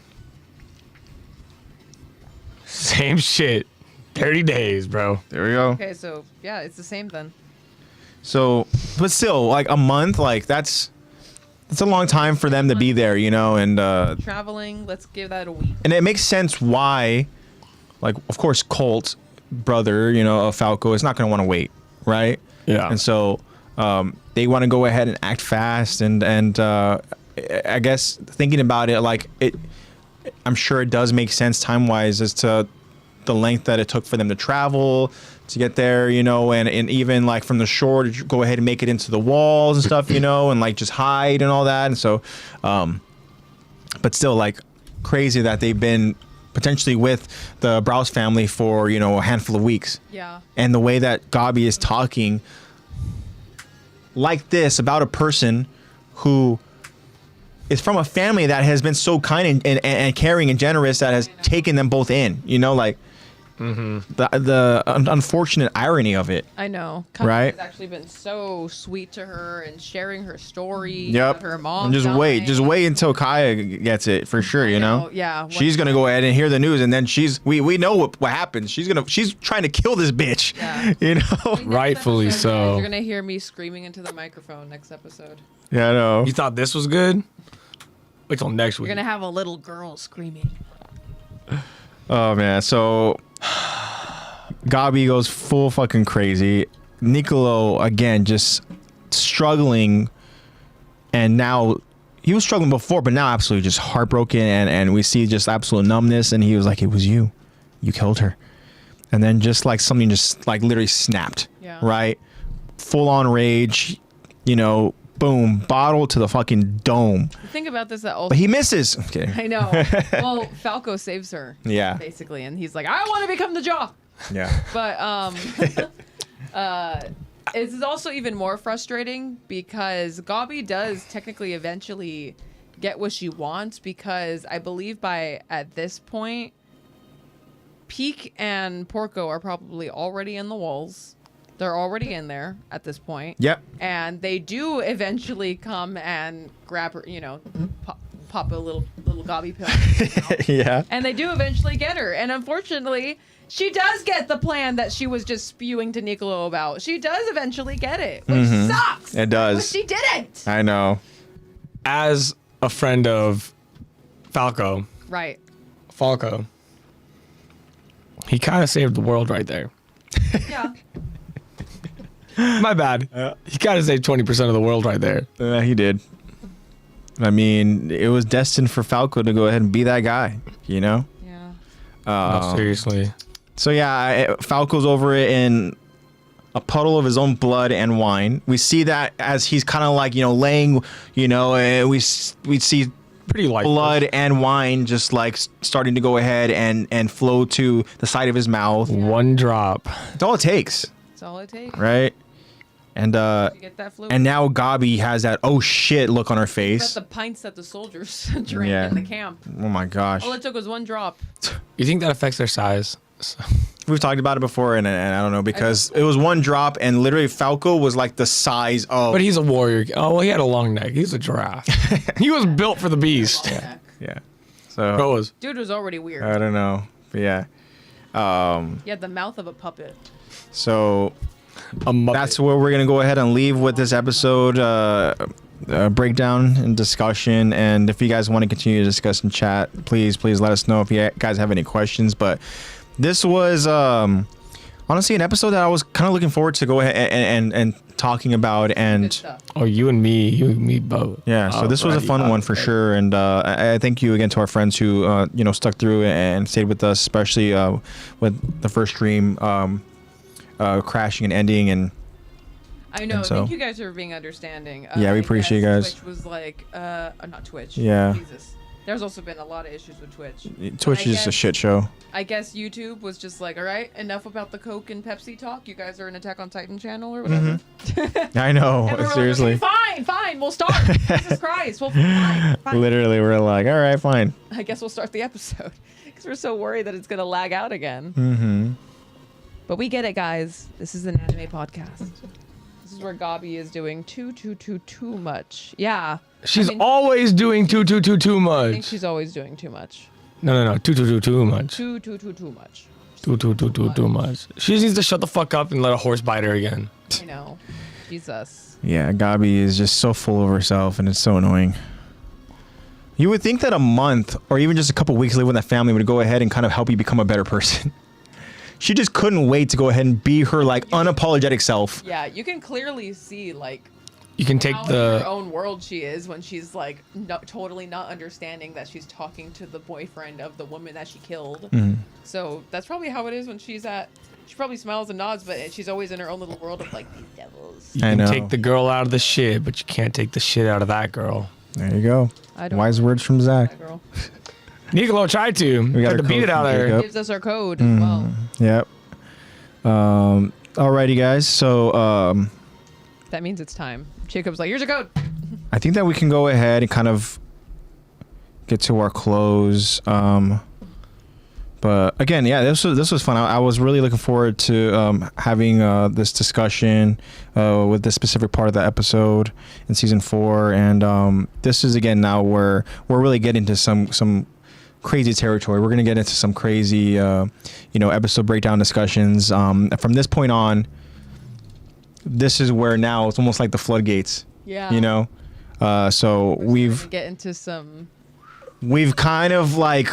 Same shit. 30 days, bro. There we go. Okay, so yeah, it's the same then. So, but still, like a month, like that's a long time for them to be there, you know, and Traveling, let's give that a week. it makes sense why, like, of course, Colt, brother, you know, of Falco is not going to want to wait, right? Yeah. And so, they want to go ahead and act fast, and I guess thinking about it, like I'm sure it does make sense time-wise as to the length that it took for them to travel to get there, you know, and even like from the shore to go ahead and make it into the walls and stuff, you know, and like just hide and all that. And so, but still, like, crazy that they've been potentially with the Browse family for, you know, a handful of weeks. Yeah. And the way that Gabi is talking like this about a person who is from a family that has been so kind and caring and generous that has taken them both in, you know, like the unfortunate irony of it. I know. Right? Has actually been so sweet to her and sharing her story. Yep. About her mom. And just wait until Kaya gets it for sure, you know? Yeah. She's going to go ahead and hear the news, and then we know what happens. She's trying to kill this bitch. Yeah. You know? Rightfully so. You're going to hear me screaming into the microphone next episode. Yeah, I know. You thought this was good? Wait till next week. You're going to have a little girl screaming. Oh man, so Gabi goes full fucking crazy. Niccolo again just struggling, and now he was struggling before, but now absolutely just heartbroken, and we see just absolute numbness, and he was like, "It was you killed her," and then just like something just like literally snapped, right? Full on rage, you know. Boom, bottle to the fucking dome. The thing about this that also, but he misses. Okay. I know. Well, Falco saves her. Yeah. Basically, and he's like, I want to become the Jaw. Yeah. But this is also even more frustrating because Gabi does technically eventually get what she wants, because I believe at this point, Peak and Porco are probably already in the walls. They're already in there at this point. Yep. And they do eventually come and grab her, you know, pop a little Gabi pill. Yeah. And they do eventually get her. And unfortunately, she does get the plan that she was just spewing to Niccolo about. She does eventually get it, which sucks. It does. But she didn't. I know. As a friend of Falco, he kind of saved the world right there. Yeah. My bad. He kind of saved 20% of the world right there. He did. I mean, it was destined for Falco to go ahead and be that guy, you know? Yeah. No, seriously. So yeah, Falco's over it in a puddle of his own blood and wine. We see that as he's kind of like, you know, laying, you know, we see pretty light blood and wine just like starting to go ahead and flow to the side of his mouth. Yeah. One drop. That's all it takes. That's all it takes. Right? And you get that fluid. And now Gabi has that oh shit look on her face. That's the pints that the soldiers drank in the camp. Oh my gosh. All it took was one drop. You think that affects their size? We've talked about it before, and I don't know, because it was one drop, and literally Falco was like the size of. But he's a warrior. Oh, well, he had a long neck. He's a giraffe. He was built for the beast. Yeah. So. Dude was already weird. I don't know. But yeah. He had the mouth of a puppet. So. That's where we're gonna go ahead and leave with this episode breakdown and discussion. And if you guys want to continue to discuss and chat, please let us know if you guys have any questions. But this was honestly an episode that I was kind of looking forward to go ahead and talking about. And you and me both. Yeah, so this was a fun one for sure. And I thank you again to our friends who you know, stuck through and stayed with us, especially with the first stream crashing and ending. And I know. Thank you guys for being understanding. Yeah, we appreciate you guys. Twitch was like, not Twitch. Yeah. Jesus. There's also been a lot of issues with Twitch. Twitch is just a shit show. I guess YouTube was just like, all right, enough about the Coke and Pepsi talk. You guys are an Attack on Titan channel or whatever. I know. And we were Seriously. like, okay, fine, we'll start. Jesus Christ. Well, fine. Literally, we're like, all right, fine. I guess we'll start the episode because we're so worried that it's going to lag out again. Mm-hmm. But we get it, guys. This is an anime podcast. This is where Gabi is doing too much. Yeah. She's always doing too much. I think she's always doing too much. No. Too much. Too much. Too much. She just needs to shut the fuck up and let a horse bite her again. I know. Jesus. Yeah, Gabi is just so full of herself, and it's so annoying. You would think that a month or even just a couple weeks living with that family would go ahead and kind of help you become a better person. she just couldn't wait to go ahead and be her like unapologetic self. Yeah, you can clearly see like You can take how in her own world she is when she's like totally not understanding that she's talking to the boyfriend of the woman that she killed. So that's probably how it is when she's at. She probably smiles and nods, but she's always in her own little world of like these devils. You can take the girl out of the shit, but you can't take the shit out of that girl. There you go. I don't Wise know. words from Zach. Girl. Nicolo tried to. We got to a beat code it out from of her. Jacob. Gives us our code as well. Yep. Alrighty, guys. So That means it's time. Jacob's like, here's your code. I think that we can go ahead and kind of get to our close. But again, yeah, this was fun. I was really looking forward to having this discussion with this specific part of the episode in season 4, and this is again now where we're really getting to some crazy territory. We're gonna get into some crazy, episode breakdown discussions. From this point on, this is where now it's almost like the floodgates. Yeah. So we've get into some. We've kind of like.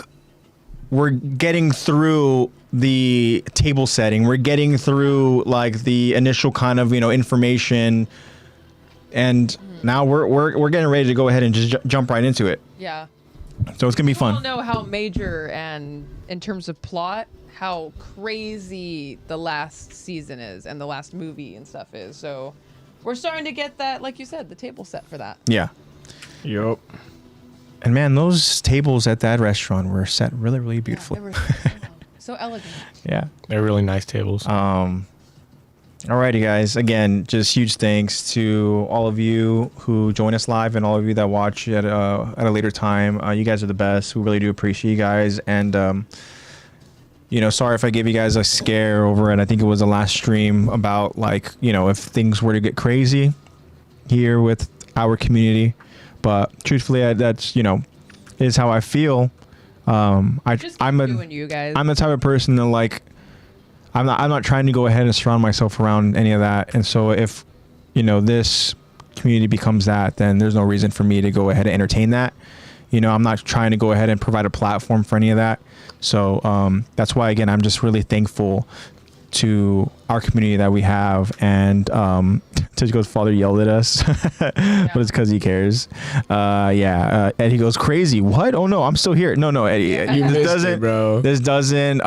We're getting through the table setting. We're getting through like the initial kind of information, and now we're getting ready to go ahead and just jump right into it. Yeah. So it's gonna be fun. We all know how major and in terms of plot, how crazy the last season is and the last movie and stuff is. So we're starting to get that, like you said, the table set for that. Yeah. Yup. And man, those tables at that restaurant were set really, really beautifully. Yeah, they were so elegant. Yeah. They're really nice tables. Alrighty, guys. Again, just huge thanks to all of you who join us live and all of you that watch at a later time. You guys are the best. We really do appreciate you guys. And sorry if I gave you guys a scare over it. I think it was the last stream about like if things were to get crazy here with our community. But truthfully, that's is how I feel. I'm you guys. the type of person that like I'm not trying to go ahead and surround myself around any of that. And so if this community becomes that, then there's no reason for me to go ahead and entertain that. I'm not trying to go ahead and provide a platform for any of that. So that's why again I'm just really thankful to our community that we have. And Tishko's father yelled at us, but it's because he cares. Eddie goes crazy. What? Oh no, I'm still here. No, Eddie. This doesn't.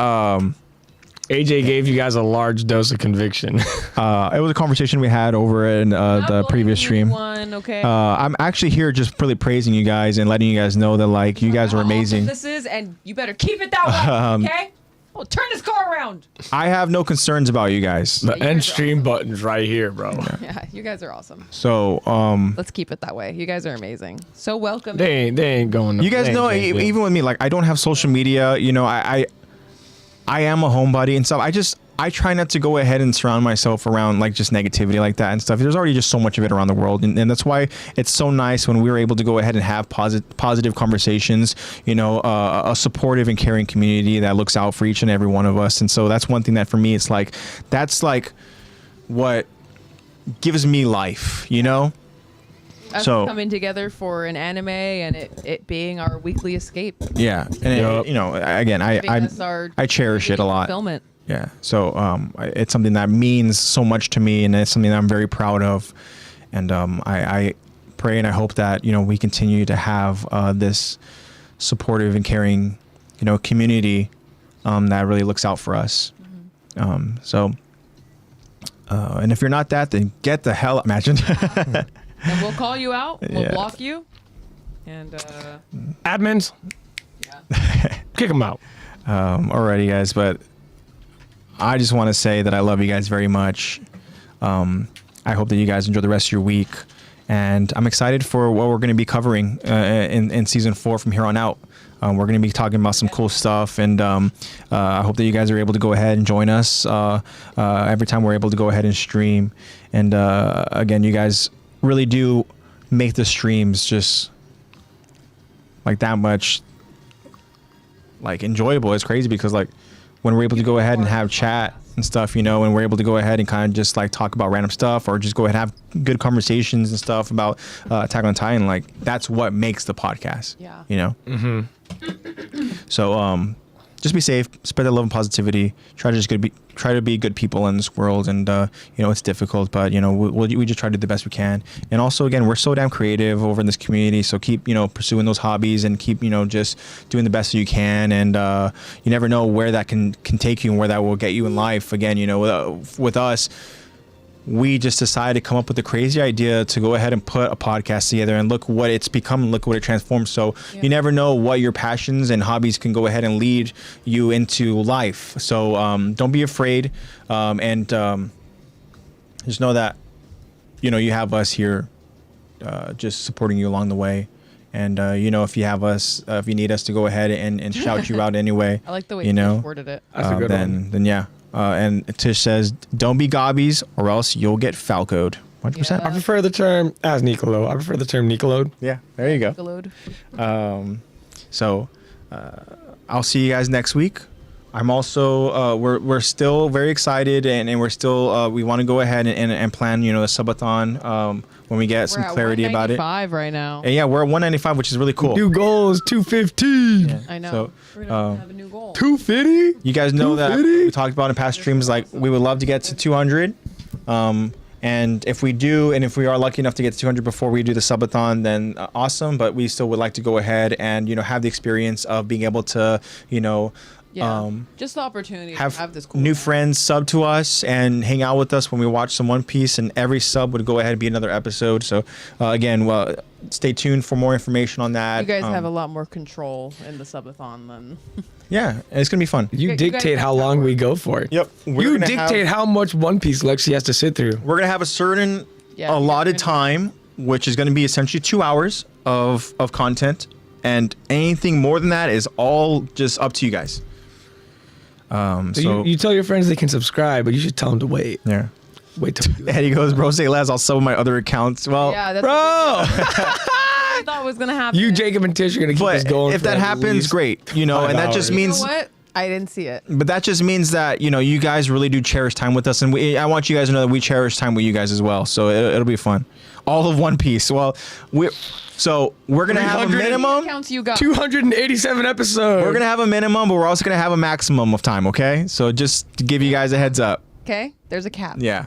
AJ gave you guys a large dose of conviction. It was a conversation we had over in the previous stream. Okay. I'm actually here just really praising you guys and letting you guys know that like you guys are amazing. This is, and you better keep it that way. Okay. Well, turn this car around. I have no concerns about you guys. The end stream button's right here, bro. Yeah, you guys are awesome. So, let's keep it that way. You guys are amazing. So welcome. They ain't going. You guys know, even with me, like I don't have social media. I am a homebody and stuff. I try not to go ahead and surround myself around like just negativity like that and stuff. There's already just so much of it around the world, and that's why it's so nice when we're able to go ahead and have positive conversations. A supportive and caring community that looks out for each and every one of us. And so that's one thing that for me, it's like that's like what gives me life. Us coming together for an anime and it being our weekly escape. Yeah, and again, I cherish it a lot. Fulfillment. Yeah, so it's something that means so much to me, and it's something that I'm very proud of. And I pray and I hope that we continue to have this supportive and caring community that really looks out for us. And if you're not that, then get the hell. Imagine. And we'll call you out. We'll block you. And admins, kick them out. Alrighty, guys, but I just want to say that I love you guys very much. I hope that you guys enjoy the rest of your week, and I'm excited for what we're going to be covering in season 4 from here on out. We're going to be talking about some cool stuff, and I hope that you guys are able to go ahead and join us every time we're able to go ahead and stream. And again, you guys really do make the streams just like that much like enjoyable. It's crazy because like when we're able to go ahead and have chat and stuff, and we're able to go ahead and kind of just like talk about random stuff or just go ahead and have good conversations and stuff about Attack on Titan, like that's what makes the podcast. Yeah. So just be safe, spread that love and positivity. Try to be good people in this world, and it's difficult, but we just try to do the best we can. And also, again, we're so damn creative over in this community, so keep pursuing those hobbies and keep just doing the best that you can. And you never know where that can take you and where that will get you in life. Again, with us, we just decided to come up with the crazy idea to go ahead and put a podcast together, and look what it's become, look what it transforms. So you never know what your passions and hobbies can go ahead and lead you into life. So don't be afraid, and just know that you have us here, just supporting you along the way. And if you have us, if you need us to go ahead and shout you out anyway, I like the way you worded it. That's a good one. Then yeah. And Tish says, don't be gobbies or else you'll get falcoed. 100%. I prefer the term as Nicolo. I prefer the term Nicolode. Yeah, there you go. Nicolode. So I'll see you guys next week. I'm also we're still very excited, and we're still we want to go ahead and plan the subathon when we get some clarity about it. We're at 195 right now. And yeah, we're at 195, which is really cool. New goals 215. Yeah. I know. So, we're gonna have a new goal. 250. You guys know that we talked about in past streams, like we would love to get to 200. And if we do, and if we are lucky enough to get to 200 before we do the subathon, then awesome. But we still would like to go ahead and have the experience of being able to just the opportunity to have this cool new friends sub to us and hang out with us when we watch some One Piece, and every sub would go ahead and be another episode. So again, stay tuned for more information on that. You guys have a lot more control in the subathon than yeah, it's gonna be fun. You dictate how long we go for. Yep. You dictate how much One Piece Lexy has to sit through. We're gonna have a certain allotted time, which is gonna be essentially 2 hours of content, and anything more than that is all just up to you guys. So you tell your friends they can subscribe, but you should tell them to wait. Yeah. Wait till Eddie goes, bro, say less. I'll sub my other accounts. Well, yeah, that's bro. I thought was gonna happen. You, Jacob, and Tish are gonna keep us going. If that happens, great. And that just means. You know what? I didn't see it. But that just means that you guys really do cherish time with us, and I want you guys to know that we cherish time with you guys as well. So it'll be fun. All of One Piece. Well, we're gonna have a minimum. Counts you got 287 episodes. We're gonna have a minimum, but we're also gonna have a maximum of time. Okay, so just to give you guys a heads up. Okay, there's a cap. Yeah.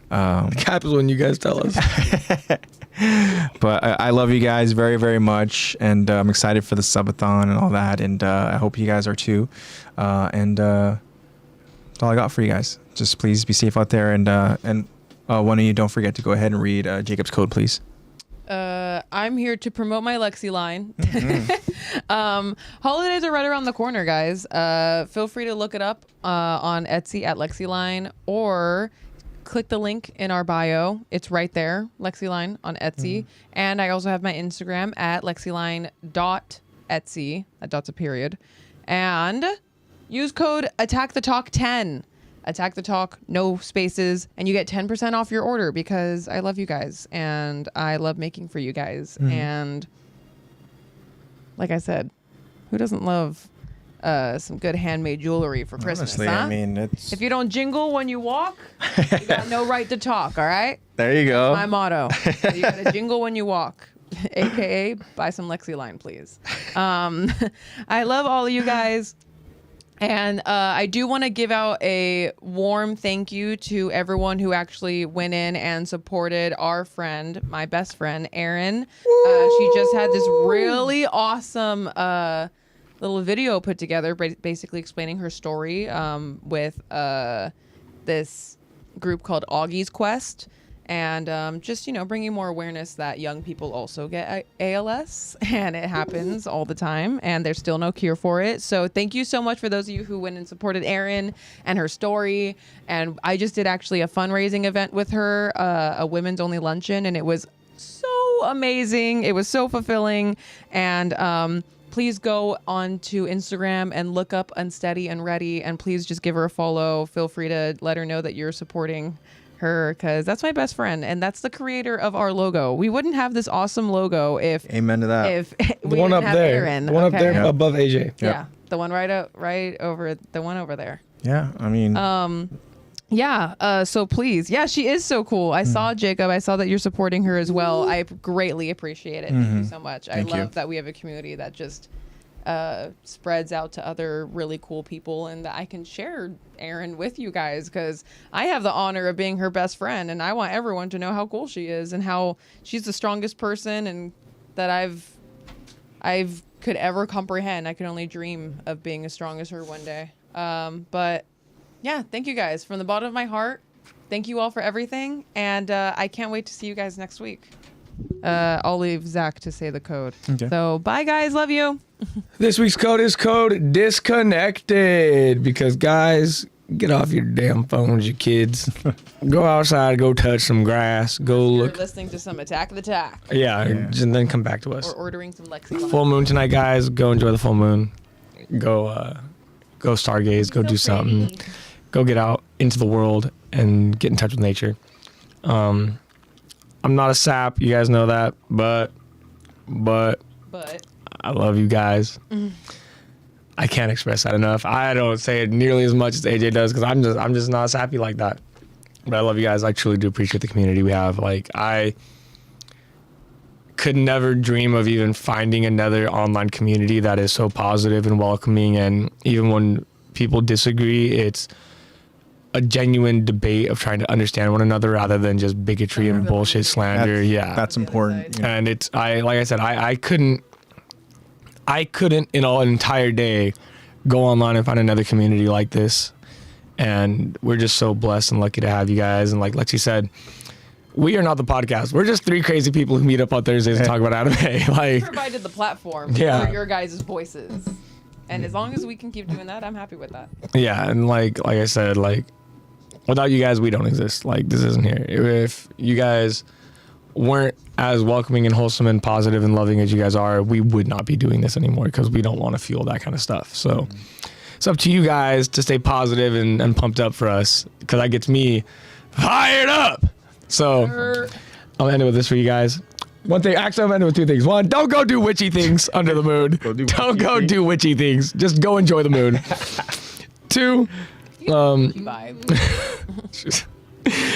The cap is when you guys tell us. But I love you guys very, very much, and I'm excited for the subathon and all that, and I hope you guys are too. And that's all I got for you guys. Just please be safe out there, and one of you don't forget to go ahead and read Jacob's code, please. I'm here to promote my Lexy line. Holidays are right around the corner, guys. Feel free to look it up on Etsy at Lexy Line, or click the link in our bio. It's right there, Lexy Line on Etsy. And I also have my Instagram at lexyline.etsy. That dot's a period. And use code AttackTheTalk10. Attack the Talk, no spaces, and you get 10% off your order, because I love you guys and I love making for you guys. And like I said, who doesn't love some good handmade jewelry for Christmas? Honestly, huh? I mean, it's... If you don't jingle when you walk, you got no right to talk. All right. There you go. My motto. You got to jingle when you walk. AKA buy some Lexy Line, please. I love all of you guys. And I do want to give out a warm thank you to everyone who actually went in and supported our friend, my best friend, Erin. She just had this really awesome little video put together, basically explaining her story with this group called Augie's Quest. And just, bringing more awareness that young people also get ALS, and it happens all the time, and there's still no cure for it. So thank you so much for those of you who went and supported Erin and her story. And I just did actually a fundraising event with her, a women's only luncheon, and it was so amazing. It was so fulfilling. And please go on to Instagram and look up Unsteady and Ready, and please just give her a follow. Feel free to let her know that you're supporting her, because that's my best friend, and that's the creator of our logo. We wouldn't have this awesome logo if amen to that. If the one up there, Erin, the one up there above AJ. Yeah, the one right over the one over there. Yeah, I mean, so please, she is so cool. I saw Jacob. I saw that you're supporting her as well. I greatly appreciate it. Thank you so much. I love that we have a community that just spreads out to other really cool people, and that I can share Erin with you guys, because I have the honor of being her best friend, and I want everyone to know how cool she is and how she's the strongest person and that I've could ever comprehend. I can only dream of being as strong as her one day. But yeah, thank you guys from the bottom of my heart. Thank you all for everything, and I can't wait to see you guys next week. I'll leave Zach to say the code. Okay. So bye guys, love you. This week's code is code disconnected, because guys, get off your damn phones, you kids. Go outside, go touch some grass, go You're look. listening to some Attack the Attack Yeah, and then come back to us. or ordering some Lexy. Full moon tonight, guys. Go enjoy the full moon. Go stargaze. Go do something. Go get out into the world and get in touch with nature. I'm not a sap, you guys know that, but I love you guys. I can't express that enough. I don't say it nearly as much as AJ does, because I'm just not sappy like that. But I love you guys. I truly do appreciate the community we have. Like, I could never dream of even finding another online community that is so positive and welcoming, and even when people disagree, it's a genuine debate of trying to understand one another rather than just bigotry and bullshit slander. That's important. You know? And it's, like I said, I couldn't in an entire day go online and find another community like this. And we're just so blessed and lucky to have you guys. And like Lexy said, we are not the podcast. We're just three crazy people who meet up on Thursdays and talk about anime. Like, provided the platform Yeah. for your guys' voices. And as long as we can keep doing that, I'm happy with that. yeah, and like I said, like, without you guys, we don't exist. Like, this isn't here. If you guys weren't as welcoming and wholesome and positive and loving as you guys are, we would not be doing this anymore, because we don't want to fuel that kind of stuff. So it's up to you guys to stay positive and pumped up for us, because that gets me fired up. So I'll end it with this for you guys. One thing, actually, I'm ending with two things. One, don't go do witchy things under the moon. Don't go do witchy things. Just go enjoy the moon. Two,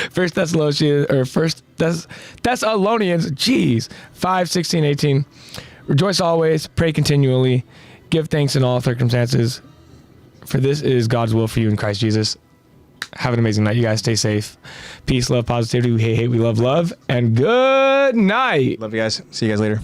First Thessalonians, 5:16-18. Rejoice always, pray continually, give thanks in all circumstances, for this is God's will for you in Christ Jesus. Have an amazing night, you guys. Stay safe. Peace, love, positivity. We hate, we love, and good night. Love you guys. See you guys later.